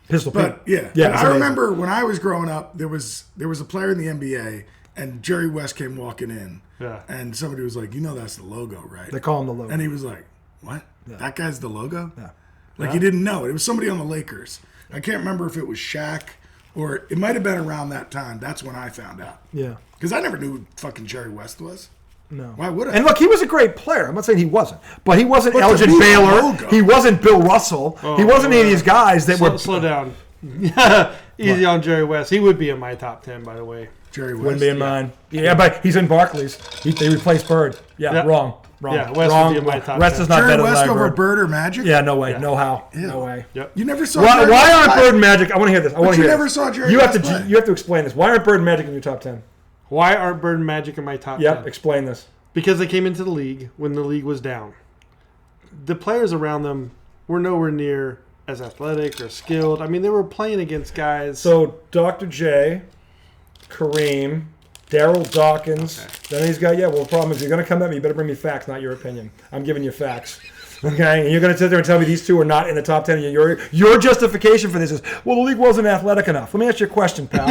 Pistol Pete. Yeah. I remember when I was growing up, there was a player in the NBA. And Jerry West came walking in, and somebody was like, that's the logo, right? They call him the logo. And he was like, what? Yeah. That guy's the logo? Yeah. Like, he didn't know it. It was somebody on the Lakers. I can't remember if it was Shaq, or it might have been around that time. That's when I found out. Yeah. Because I never knew who fucking Jerry West was. No. Why would I? And look, he was a great player. I'm not saying he wasn't. But he wasn't But Elgin Baylor. He wasn't Bill Russell. He wasn't any of these guys that were... Slow down. Easy on Jerry West. He would be in my top 10, by the way. Jerry West. Wouldn't be in mine. Yeah, but he's in Barclays. They replaced Bird. Yeah, wrong. Yeah, West would be in my top 10. West is not Jerry better West than over Bird. Bird or Magic? Yeah, no way. No how. No way. Yep. You never saw Why Jerry West aren't play? Bird and Magic? I want to hear this. You never saw Jerry you have West to. play. You have to explain this. Why aren't Bird and Magic in your top 10? Why aren't Bird and Magic in my top 10? Yep, explain this. Because they came into the league when the league was down. The players around them were nowhere near as athletic or skilled. I mean, they were playing against guys. So Dr. J, Kareem, Daryl Dawkins. Then he's got, the problem is you're going to come at me, you better bring me facts, not your opinion. I'm giving you facts. Okay? And you're going to sit there and tell me these two are not in the top 10. Your justification for this is, well, the league wasn't athletic enough. Let me ask you a question, pal.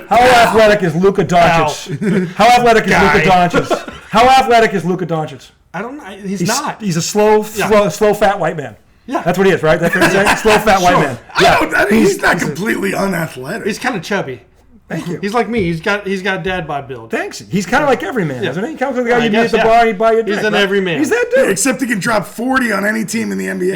How athletic is Luka Doncic? How athletic is Luka Doncic? How athletic is Luka Doncic? I don't know. He's not. He's a slow, fat white man. Yeah. That's what he is, right? That's what he's saying? Slow, fat white man. Yeah. He's not completely unathletic. He's kind of chubby. Thank you. He's like me. He's got dad bod build. Thanks. He's kind of like every man, isn't he? He comes with the guy I you meet guess, at the bar, you buy your drink. He's an every man. He's that dude. Except he can drop 40 on any team in the NBA.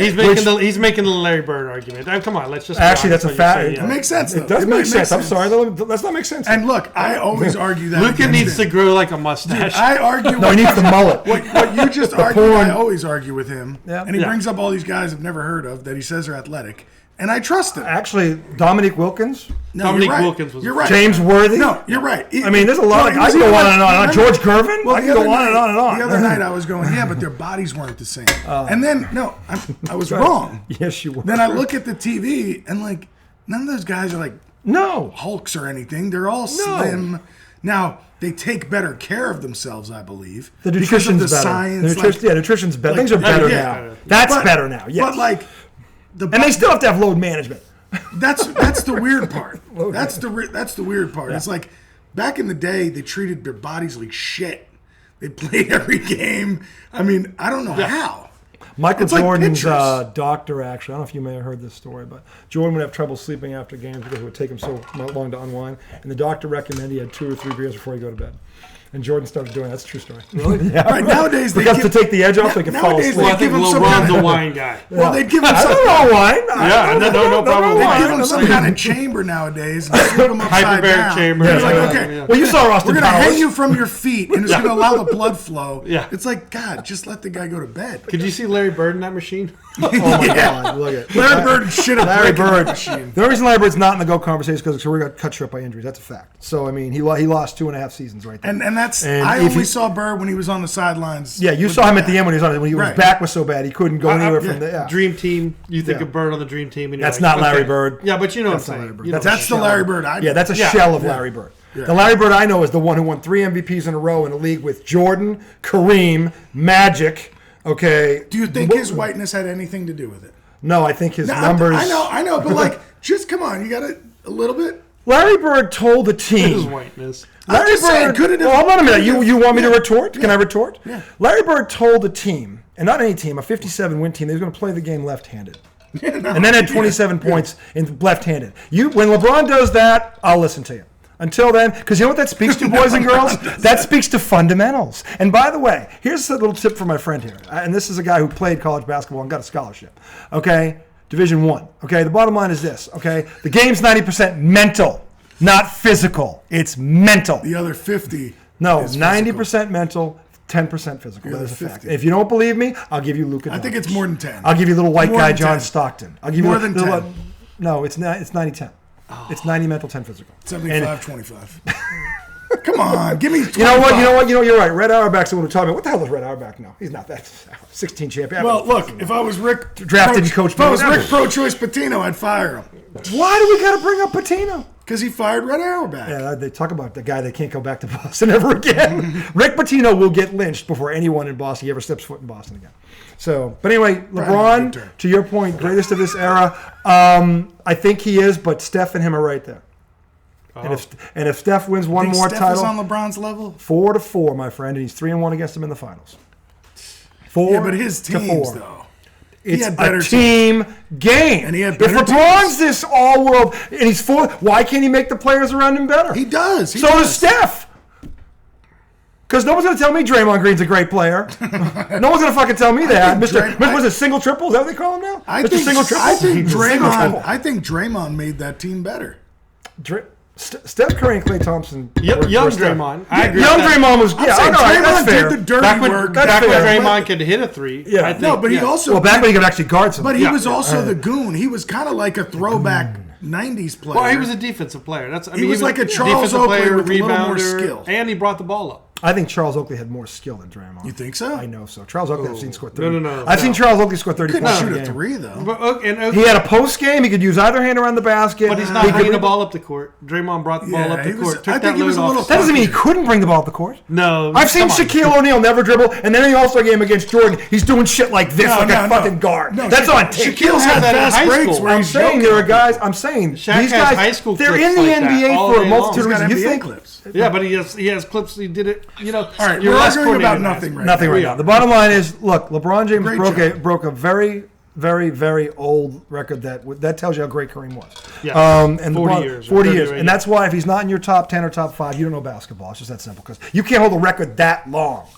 He's making the Larry Bird argument. Come on, let's just. Actually, that's a fact. It makes sense, though. It does make sense. I'm sorry. Let's not make sense. And look, I always argue that. Luka needs to grow like a mustache. I argue. No, he needs the mullet. What you just argued, I always argue with him. Yeah. And he brings up all these guys I've never heard of that he says are athletic. And I trust him. Actually, Dominique Wilkins. No, Dominique you're right. Wilkins was You're right. James Worthy. No, you're right. I mean, there's a lot. I can go on and on. George Gervin. Well, I can go on and on and on. The other night I was going, but their bodies weren't the same. And then, I was wrong. Yes, you were. Then I look at the TV and none of those guys are Hulks or anything. They're all slim. Now, they take better care of themselves, I believe. The nutrition's better. Science. Nutrition's better. Things are better now. That's better now. Yes. But and they still have to have load management. That's the weird part. That's the weird part. Yeah. It's like back in the day, they treated their bodies like shit. They played every game. I mean, I don't know how. Michael Jordan's doctor, actually, I don't know if you may have heard this story, but Jordan would have trouble sleeping after games because it would take him so long to unwind. And the doctor recommended he had 2 or 3 beers before he go to bed. And Jordan started doing that. That's a true story. Really? Yeah. Right, nowadays, to take the edge off, they can fall asleep. Well, I think LeBron's a wine guy. Well, they'd give him some kind of wine. No problem. They give him some kind of chamber nowadays and slip him upside hyperbaric chamber. It's like, okay, well, you saw Austin we're going to Powers. hang you from your feet, and it's going to allow the blood flow. Yeah. It's like, God, just let the guy go to bed. Could you see Larry Bird in that machine? Oh, my God. Look at Larry Bird should have Larry Bird. Machine. The only reason Larry Bird's not in the GOAT conversation is because we got cut short by injuries. That's a fact. So, I mean, he lost 2.5 seasons right there. And that's, I only saw Bird when he was on the sidelines. Yeah, you saw him at the end when his back was so bad he couldn't go anywhere from the Dream Team. You think of Bird on the Dream Team. And that's not Larry Bird. Yeah, but you know what I'm saying. That's the Larry Bird I know. Yeah, that's a shell of Larry Bird. Yeah. The Larry Bird I know is the one who won 3 MVPs in a row in a league with Jordan, Kareem, Magic. Okay. Do you think his whiteness had anything to do with it? No, I think his numbers. I know, but just come on, you got a little bit. Larry Bird told the team. His whiteness. Larry Bird. Hold on a minute. You want me to retort? Can I retort? Yeah. Larry Bird told the team, and not any team, a 57-win team, they were going to play the game left-handed. And then had 27 points in left-handed. When LeBron does that, I'll listen to you. Until then, because you know what that speaks to, boys and girls? That speaks to fundamentals. And by the way, here's a little tip for my friend here. And this is a guy who played college basketball and got a scholarship. Okay? Division I. Okay? The bottom line is this. Okay? The game's 90% mental, not physical. It's mental. The other 50 No, is 90% mental, 10% physical. That is a fact. If you don't believe me, I'll give you Luka Doncic. I think it's more than 10. I'll give you little white guy John Stockton. I'll give you more than 10. No, it's 90-10. Oh. It's 90 mental, 10 physical. 75-25. Come on, give me 25. You know what? You're right. Red Auerbach's the one who taught me. What the hell does Red Auerbach know? He's not that 16 champion. Well, look, if I was Rick drafted and coached, if I was Rick Pro-Choice Pitino, I'd fire him. Why do we got to bring up Pitino? Because he fired Red Auerbach. Yeah, they talk about the guy that can't go back to Boston ever again. Rick Pitino will get lynched before anyone in Boston ever steps foot in Boston again. So, but anyway, LeBron, to your point, greatest of this era. I think he is, but Steph and him are right there. Oh. And if Steph wins one more Steph title, is on LeBron's level. 4-4, my friend, and he's 3-1 against him in the finals. 4 yeah, but his teams though. It's a team game. And he had if better LeBron's teams. this all-world, and he's 4, why can't he make the players around him better? He does. So does Steph. Because no one's going to tell me Draymond Green's a great player. No one's going to fucking tell me that. Was it single triple? Is that what they call him now? I think Draymond made that team better. Steph Curry and Klay Thompson. Young Draymond. I agree. Young Draymond was. Draymond did the dirty work. Back when Draymond could hit a three. Yeah. But he also. Well, back when he could actually guard something. But he was also the goon. He was kind of like a throwback 90s player. Well, he was a defensive player. He was like a Charles Oakley with a little more skill. And he brought the ball up. I think Charles Oakley had more skill than Draymond. You think so? I know so. Charles Oakley, I've seen score 30. No. I've seen Charles Oakley score 30 points. Couldn't shoot a three, though. He had a post game. He could use either hand around the basket. But he's not bringing the ball up the court. Draymond brought the ball up the court. I think he was a little. That doesn't mean he couldn't bring the ball up the court. No. I've seen Shaquille O'Neal never dribble, and then in the All-Star game against Jordan, he's doing shit like this, a fucking guard. That's on tape. Shaquille's had fast breaks where I'm saying there are guys. I'm saying these guys. They're in the NBA for a multitude of reasons. You think? Yeah, but he has clips. He did it. All right, we're arguing about nothing right now. The bottom line is, look, LeBron James broke a very, very, very old record that tells you how great Kareem was. Yeah, and 40 years. 40 years. And that's why if he's not in your top 10 or top 5, you don't know basketball. It's just that simple because you can't hold a record that long.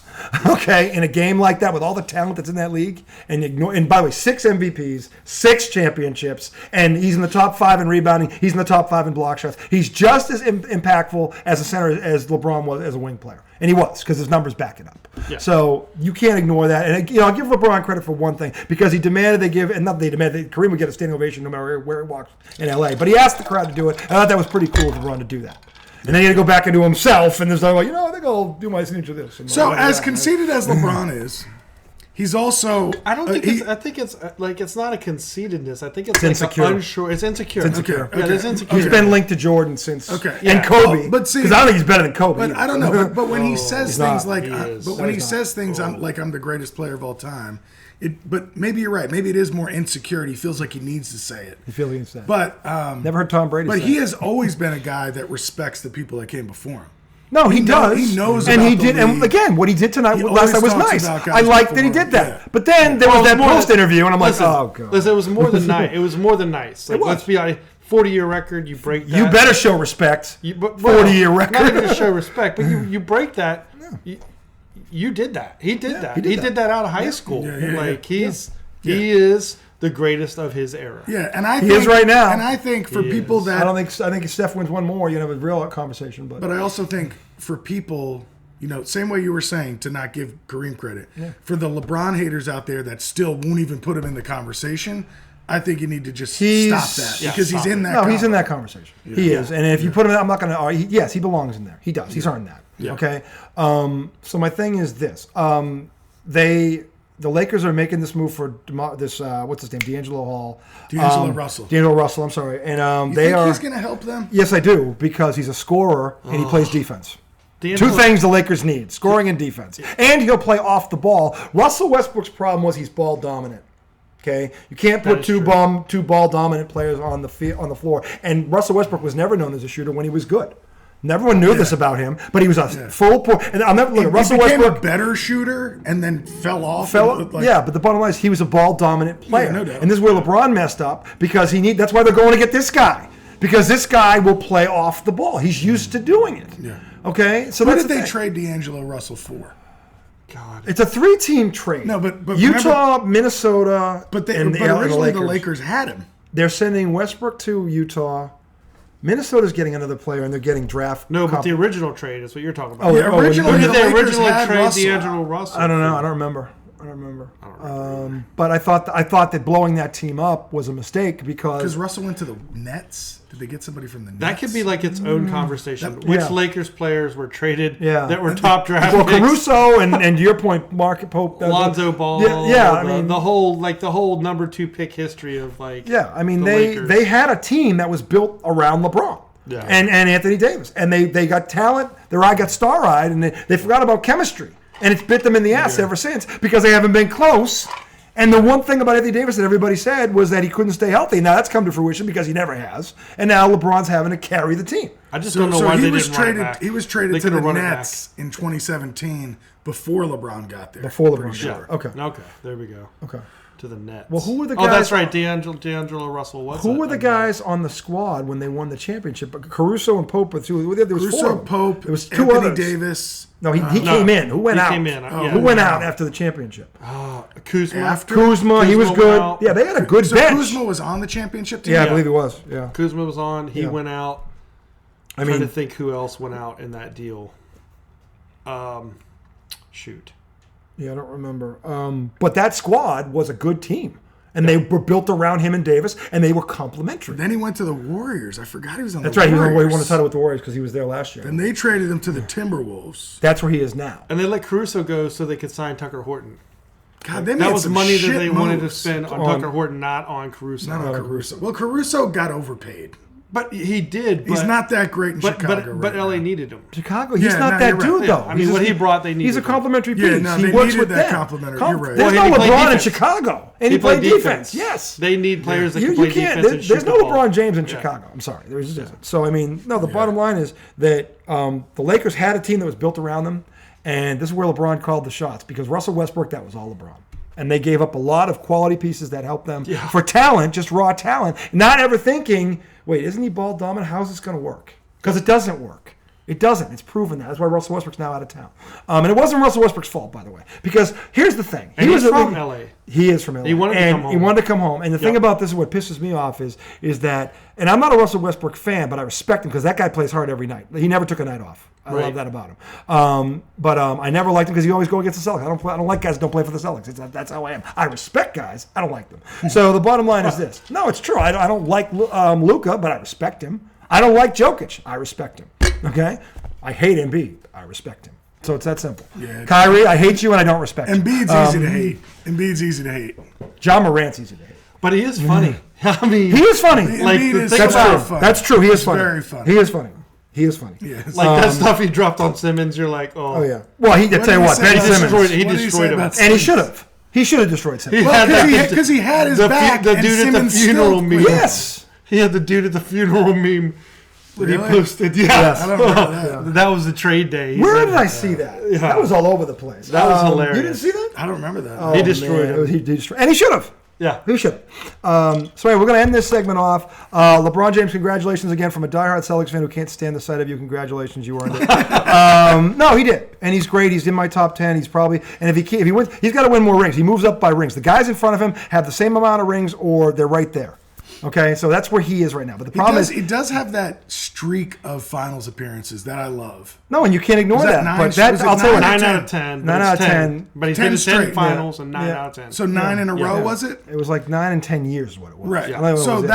Okay, in a game like that with all the talent that's in that league, and by the way, 6 MVPs, 6 championships, and he's in the top 5 in rebounding. He's in the top 5 in block shots. He's just as impactful as a center as LeBron was as a wing player, and he was because his numbers back it up. Yeah. So you can't ignore that. And I'll give LeBron credit for one thing because he demanded Kareem would get a standing ovation no matter where he walked in LA. But he asked the crowd to do it. I thought that was pretty cool of LeBron to do that. And then he had to go back into himself, and there's like, I think I'll do my signature this. So as conceited as LeBron is, he's also. I don't think I think it's like it's not a conceitedness. I think it's insecure. Like unsure. It's insecure. It's insecure. Okay. Yeah, it's insecure. He's been linked to Jordan since. Okay. And Kobe. But see, because I don't think he's better than Kobe. But I don't know. But when he says things like, I'm the greatest player of all time. But maybe you're right. Maybe it is more insecurity. He feels like he needs to say it. He feels he needs to say it. But never heard Tom Brady say it. But he has always been a guy that respects the people that came before him. No, he does. He knows and about he did. And again, what he did tonight last night was nice. I liked that he did that. Yeah. But then there was that post interview, and I'm like, oh god. Listen, it was more than nice. It was more than nice. Like, let's be honest. 40-year record, you break that. You better show respect. 40-year record. Not even to show respect, but you break that. You did that. He did that. He did that out of high school. He is the greatest of his era. Yeah, and I think he is right now. And I think for people that I think if Steph wins one more, you have a real conversation. But I also think for people, same way you were saying to not give Kareem credit, for the LeBron haters out there that still won't even put him in the conversation, I think you need to just stop that because he's in that. No, he's in that conversation. Yeah. He is, and if you put him, I'm not going to argue. Yes, he belongs in there. He does. He's earned that. Yeah. Okay. So my thing is this: the Lakers are making this move for this what's his name, D'Angelo Russell. D'Angelo Russell. I'm sorry, and they think he's going to help them. Yes, I do because he's a scorer and he plays defense. Two things the Lakers need: scoring and defense, and he'll play off the ball. Russell Westbrook's problem was he's ball dominant. Okay, you can't put two ball dominant players on the floor. And Russell Westbrook was never known as a shooter when he was good. Everyone knew this about him, but he was a full point. And I'll never look at Russell Westbrook. He became a better shooter and then fell off. But the bottom line is he was a ball dominant player. Yeah, no doubt. And this is where LeBron messed up because that's why they're going to get this guy. Because this guy will play off the ball. He's used to doing it. Yeah. Okay? So what did they trade D'Angelo Russell for? God. It's a 3-team trade. No, but Utah, remember, Minnesota, but originally the Lakers had him. They're sending Westbrook to Utah. Minnesota's getting another player, and they're getting draft. No, but the original trade is what you're talking about. Originally did they originally trade D'Angelo Russell? I don't know. I don't remember. But I thought that blowing that team up was a mistake because Russell went to the Nets. Did they get somebody from the Nets? That could be like its own conversation. Which Lakers players were traded that were top draft picks? Well, Caruso and to your point, Mark Pope, Lonzo Ball. I mean the whole number 2 pick history of they had a team that was built around LeBron. Yeah. And Anthony Davis, and they got talent. Their eye got star-eyed, and they forgot about chemistry, and it's bit them in the ass ever since because they haven't been close. And the one thing about Anthony Davis that everybody said was that he couldn't stay healthy. Now that's come to fruition because he never has. And now LeBron's having to carry the team. I just don't know why they didn't run it back. He was traded to the Nets in 2017 before LeBron got there. Before LeBron got there. Okay. Okay. There we go. Okay. to the Nets. Well, who were the guys? Oh, that's right. D'Angelo Russell was. Who were the guys on the squad when they won the championship? Caruso and Pope were two. There was Caruso, four of them. Pope, There was two Anthony others. Davis. No, he came in. Who went out? Came in. Who went out after the championship? Kuzma. Kuzma, he was went good. out. Yeah, they had a good So bench. Kuzma was on the championship team? Yeah, I believe he was. Yeah. Kuzma was on. He went out. I'm trying to think who else went out in that deal. Shoot. Yeah, I don't remember. But that squad was a good team. And they were built around him and Davis, and they were complementary. Then he went to the Warriors. I forgot he was on That's the right. Warriors. He won the title with the Warriors because he was there last year. And they traded him to the Timberwolves. That's where he is now. And they let Caruso go so they could sign Tucker Horton. God, they That made was some money that shit they wanted to moves. spend on Tucker Horton, not on Caruso. Not on Caruso. Well, Caruso got overpaid. But he did. He's not that great in Chicago. But right LA now. needed him. Chicago, he's Yeah, not no, that you're right. dude, Yeah, though. I mean, what he brought, they needed. He's a him. complimentary piece. Yeah, no, he they works needed with that them. complimentary. You're right. There's Well, no he played LeBron in defense. Chicago, and he played played defense. Yes. They need players that can You play can't. defense and shoot There's no the ball. LeBron James in Chicago. I'm sorry. There just isn't. So, I mean, no, the bottom line is that the Lakers had a team that was built around them, and this is where LeBron called the shots because Russell Westbrook, that was all LeBron. And they gave up a lot of quality pieces that helped them for talent, just raw talent, not ever thinking, wait, isn't he ball dominant? How's this going to work? Because it doesn't work. It doesn't. It's proven that. That's why Russell Westbrook's now out of town. And it wasn't Russell Westbrook's fault, by the way. Because here's the thing. And he's from LA. He is from LA. He wanted to come home. He wanted to come home. And the thing about this is what pisses me off is that, and I'm not a Russell Westbrook fan, but I respect him because that guy plays hard every night. He never took a night off. I love that about him. But I never liked him because he always go against the Celtics. I don't like guys who don't play for the Celtics. That's how I am. I respect guys. I don't like them. So the bottom line is this. No, it's true. I don't like Luka, but I respect him. I don't like Jokic. I respect him. Okay? I hate Embiid. I respect him. So it's that simple. Yeah, Kyrie, I hate you and I don't respect you. Embiid's easy to hate. Embiid's easy to hate. John Morant's easy to hate. But he is funny. I mean, he is funny. Like, That's true. Funny. That's true. He is funny. Very funny. He is funny. He is funny. Yes. like that stuff he dropped on Simmons, you're like, oh yeah. Well, I tell you what, Ben Simmons. He destroyed him. And he should have. He should have destroyed Simmons. Because he had his back. The and dude at the Simmons funeral still meme. Yes. He had the dude at the funeral meme that Really? he posted. Yeah. Yes. I don't remember that. That was the trade day. He Where said- did I see that? That was all over the place. That was hilarious. You didn't see that? I don't remember that. Oh, He destroyed him. He destroyed, and he should have. Yeah. He should have. So anyway, we're going to end this segment off. LeBron James, congratulations again from a diehard Celtics fan who can't stand the sight of you. Congratulations, you earned it. No, he did, and he's great. He's in my top 10. He's probably, and if he wins, he's got to win more rings. He moves up by rings. The guys in front of him have the same amount of rings, or they're right there. Okay, so that's where he is right now. But the problem is, he does have that streak of finals appearances that I love. no, and you can't ignore Was that that. nine- But that was it I'll tell you, 9 what, out of 10. 9 out of 10. But he's 10 been to 10 straight. finals and 9 Yeah. out of 10. So 9 in a row, Yeah. was it? it was like 9 and 10 years is what it was. Right. I don't know what So was it. in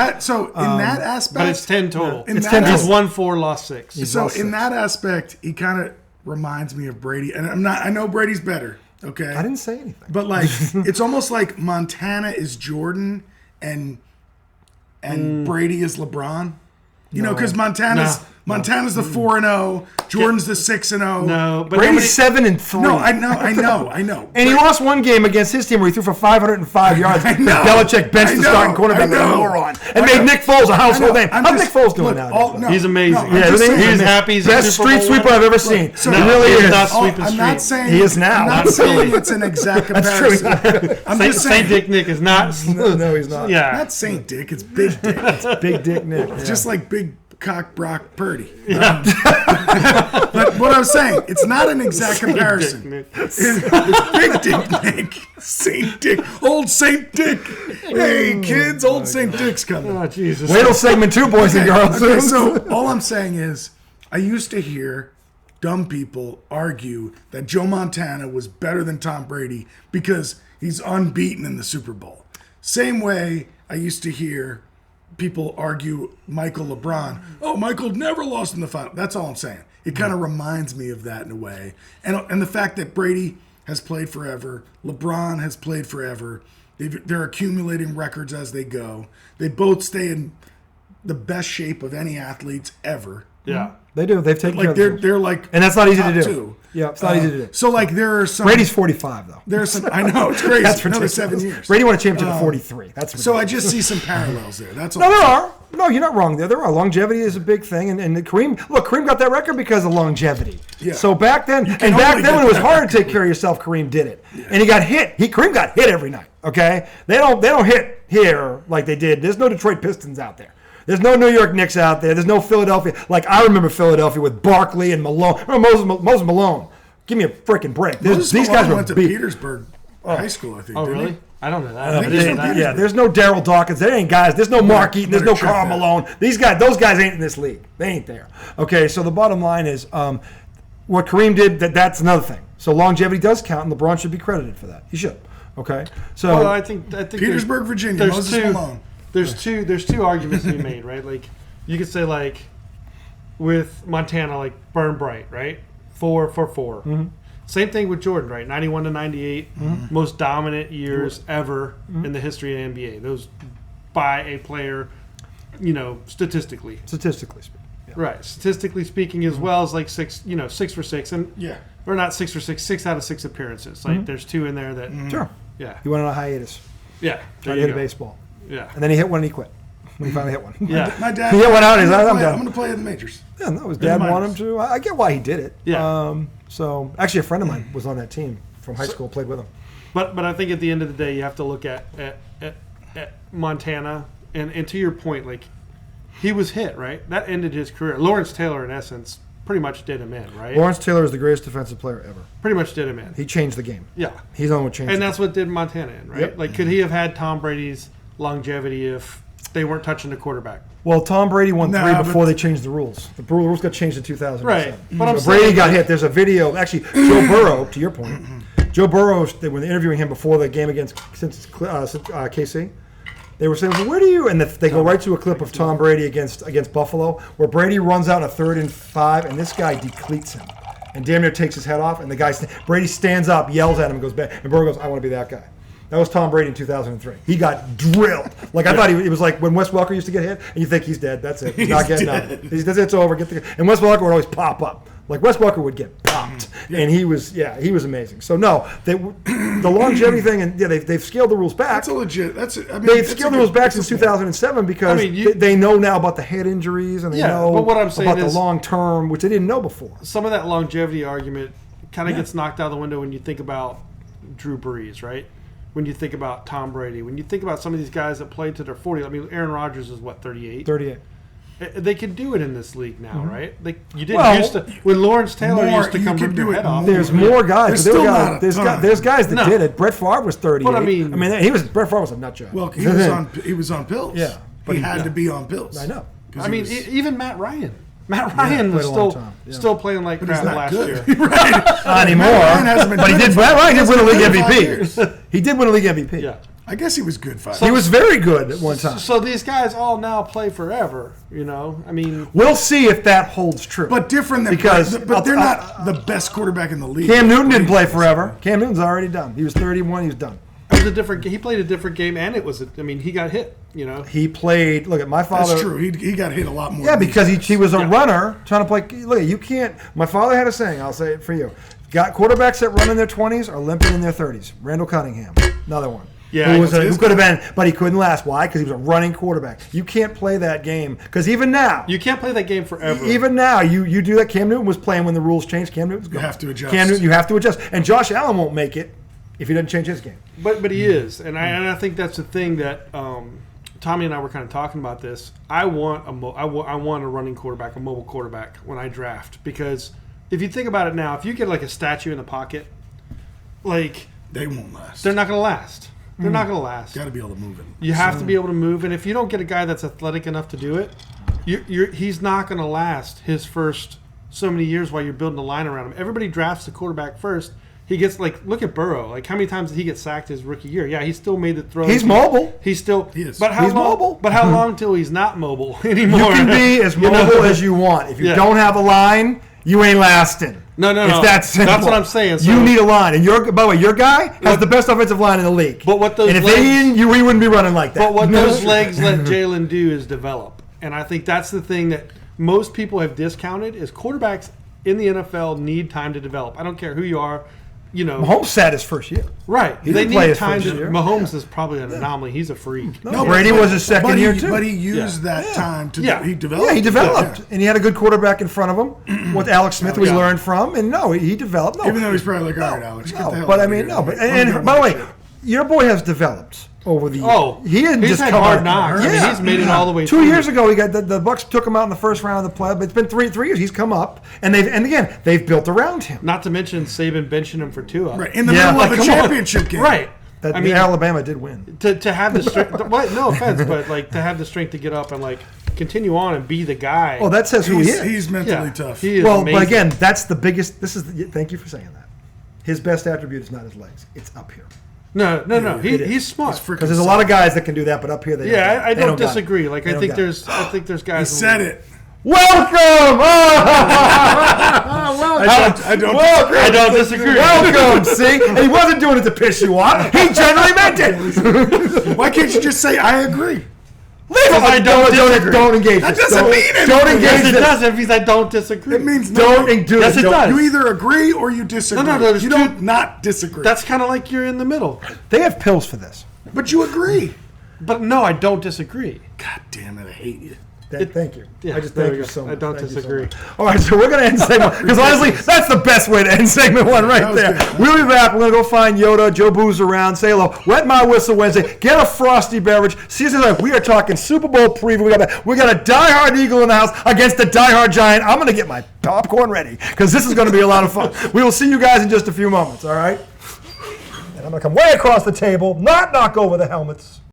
that aspect, but it's 10 total. In It's that 10 He's total. won 4, lost 6. So lost in 6. that aspect, he kind of reminds me of Brady, and I know Brady's better. Okay. I didn't say anything. But like, it's almost like Montana is Jordan, and Brady is LeBron. You know, because Montana's the 4-0, Jordan's the 6-0. No, but Brady's 7 and 3. No, I know. And he lost one game against his team where he threw for 505 yards. I know. Belichick benched I the know. starting quarterback I like a know. moron and made Nick Foles a household name. How's Nick Foles doing now? He's amazing. I'm Yeah, just he's saying- happy. He's a Best Super street Bowl sweeper winner. I've ever seen. So- he No, really he's is. not sweeping I'm not streets. saying He is now. I'm not saying it's an exact comparison. I'm Saint, just saying. Saint Dick Nick is not. No, he's not. Yeah. Not Saint Dick. It's Big Dick. Big Dick Nick. It's just like Big Cock Brock Purdy. But what I'm saying, it's not an exact comparison. Nick. It's Big Dick Nick. Saint Dick. Old Saint Dick. Hey, kids, old Saint Dick's coming. Oh, Jesus. Wait till segment 2, boys and girls. Okay, so all I'm saying is, I used to hear dumb people argue that Joe Montana was better than Tom Brady because he's unbeaten in the Super Bowl. Same way I used to hear people argue Michael LeBron. Oh, Michael never lost in the final. That's all I'm saying. It kind of reminds me of that in a way. And the fact that Brady has played forever, LeBron has played forever. They're accumulating records as they go. They both stay in the best shape of any athletes ever. Yeah. They do. They've taken care Like of they're like, and that's not easy to top do. two. Yeah, it's not easy to do. So like there are some. Brady's 45 though. There's some. I know it's crazy. That's Another ridiculous. 7 years. Brady won a championship at 43. That's ridiculous. So I just see some parallels there. That's all. No, there are. No, you're not wrong there. Longevity is a big thing, and Kareem got that record because of longevity. Yeah. So back then, when it was hard to take care of yourself, Kareem did it, and he got hit. Kareem got hit every night. Okay, they don't hit here like they did. There's no Detroit Pistons out there. There's no New York Knicks out there. There's no Philadelphia. Like I remember Philadelphia with Barkley and Malone. Remember Moses Malone. Give me a freaking break. These guys went to Petersburg High School, I think. Oh, really? I don't know that. Yeah, there's no Daryl Dawkins. There ain't guys. There's no Mark Eaton. There's no Karl Malone. Those guys ain't in this league. They ain't there. Okay, so the bottom line is what Kareem did, that's another thing. So longevity does count, and LeBron should be credited for that. He should. Okay, so well, I think Petersburg, Virginia. Moses Malone. There's two arguments to be made, right? Like you could say like with Montana, like burn bright, right? 4 for 4. Mm-hmm. Same thing with Jordan, right? 91 to 98, most dominant years ever in the history of the NBA. Those by a player, statistically. Statistically speaking. Yeah. Right. Statistically speaking, as well as like 6 for 6. And or not 6 for 6, 6 out of 6 appearances. Like there's 2 in there that. Sure. Yeah. He went on a hiatus. Yeah. Tried to hit a baseball. Yeah. And then he hit one and he quit. When he finally hit one. Yeah. My dad. He hit one out. He's like, I'm going to play in the majors. Yeah, no, his dad wanted him to. I get why he did it. Yeah. So actually, a friend of mine was on that team from high school. Played with him. But I think at the end of the day, you have to look at Montana, and to your point, like he was hit, right? That ended his career. Lawrence Taylor, in essence, pretty much did him in, right? Lawrence Taylor is the greatest defensive player ever. Pretty much did him in. He changed the game. Yeah. He's the one who changed. And that's what did Montana in, right? Yep. Like, could he have had Tom Brady's longevity if they weren't touching the quarterback? Well, Tom Brady won 3 before they changed the rules. The rules got changed in 2007. Right. But so Brady got hit. There's a video. Actually, Joe Burrow, to your point, Joe Burrow, when they're interviewing him before the game against KC, they were saying, well, where do you? And they go right to a clip of Tom Brady against Buffalo, where Brady runs out a 3rd and 5, and this guy decleats him. And damn near takes his head off, and Brady stands up, yells at him, and goes back. And Burrow goes, I want to be that guy. That was Tom Brady in 2003. He got drilled. Like I thought it was like when Wes Welker used to get hit, and you think he's dead. That's it. He's not getting up. It's over. And Wes Welker would always pop up. Like Wes Welker would get popped, and he was amazing. So no, the longevity thing, and they've scaled the rules back. That's a legit. They've scaled the rules back since 2007 because they know now about the head injuries and they know but what I'm saying about is, the long term, which they didn't know before. Some of that longevity argument kind of gets knocked out the window when you think about Drew Brees, right? When you think about Tom Brady, when you think about some of these guys that played to their 40s. I mean, Aaron Rodgers is what, 38? 38. They can do it in this league now, right? You didn't used to. When Lawrence Taylor used to come rip your head off. There's more guys. There's guys that did it. Brett Favre was 38. But Brett Favre was a nut job. Well, he was on pills. Yeah, but he had to be on pills. I know. I mean, even Matt Ryan. Matt Ryan was still playing like crap last year. Not anymore. But Matt Ryan did win a league MVP. He did win a league MVP. Yeah. I guess he was good 5 years. He was very good at one time. So these guys all now play forever, I mean, we'll see if that holds true. But different than but they're not the best quarterback in the league. Cam Newton didn't play forever. Cam Newton's already done. He was 31. He was done. He played a different game, and he got hit. He played. Look at my father. That's true. He got hit a lot more. Yeah, because he was a runner trying to play. Look, you can't. My father had a saying. I'll say it for you. Got quarterbacks that run in their 20s are limping in their 30s. Randall Cunningham, another one. Yeah, who could have been, but he couldn't last. Why? Because he was a running quarterback. You can't play that game because even now you can't play that game forever. Even now, you do that. Cam Newton was playing when the rules changed. Cam Newton's gone. You have to adjust. Cam Newton, you have to adjust. And Josh Allen won't make it if he doesn't change his game. But he is, and I think that's the thing that Tommy and I were kind of talking about this. I want a running quarterback, a mobile quarterback when I draft, because if you think about it now, if you get like a statue in the pocket, like they won't last. They're not going to last. They're not going to last. Got to be able to move it. You have to be able to move, and if you don't get a guy that's athletic enough to do it, he's not going to last his first so many years while you're building a line around him. Everybody drafts the quarterback first. He gets look at Burrow. Like how many times did he get sacked his rookie year? Yeah, he still made the throw. He's mobile. He is. But how he's long, mobile. But how long till he's not mobile anymore? You can be as mobile as you want. If you don't have a line, you ain't lasting. No. It's that simple. That's what I'm saying. So, you need a line, and by the way, your guy has the best offensive line in the league. But what those and if they didn't, we wouldn't be running like that. But what those legs let Jalen do is develop, and I think that's the thing that most people have discounted is quarterbacks in the NFL need time to develop. I don't care who you are. Mahomes sat his first year. Right. He They didn't play need his time first to. year. Mahomes is probably an anomaly. He's a freak. No, Brady was his second year too. But he used that time to. Yeah. He developed. Yeah, he developed, and he had a good quarterback in front of him with Alex Smith, we learned from, and he developed. No, Even though he's probably like, all right, Alex, get the hell but out I of mean, here. no, but and by the way, your boy has developed over the years. Oh, he didn't he's just had come hard out. knocks. I mean, he's made it all the way. 2 through. years ago, he got the Bucks took him out in the first round of the play. But it's been three years. He's come up, and they've built around him. Not to mention Saban benching him for Tua. Right in the middle of a championship game. Right. I mean, Alabama did win. To have the strength. No offense, but like to have the strength to get up and like continue on and be the guy. Oh, that says who he is. He's mentally tough. He is Well, amazing. but again, that's the biggest. Thank you for saying that. His best attribute is not his legs; it's up here. No. He's smart. Because there's a lot of guys that can do that, but up here they Yeah, don't. I They don't got it. disagree. Like They I don't think got there's guys. He said it. Welcome! I don't disagree. Welcome, see? And he wasn't doing it to piss you off. He generally meant it. Why can't you just say I agree? Leave him. I Don't engage. That this. doesn't mean anything. Don't engage Yes, it this. does. If he's I don't disagree. It means Don't do Yes, it does. You either agree or you disagree. No, there's you two- don't not disagree. That's kind of like you're in the middle. They have pills for this. But you agree. But no, I don't disagree. God damn it, I hate you. Thank you. Yeah, I just there thank we you go. so much. I don't Thank you so disagree. much. All right, so we're going to end segment because honestly, that's the best way to end segment one right was there. good. We'll be back. We're going to go find Yoda, Joe Boo's around, say hello. Wet My Whistle Wednesday. Get a frosty beverage. Season like we are talking Super Bowl preview. We got a diehard Eagle in the house against the diehard Giant. I'm going to get my popcorn ready because this is going to be a lot of fun. We will see you guys in just a few moments. All right. And I'm going to come way across the table, not knock over the helmets.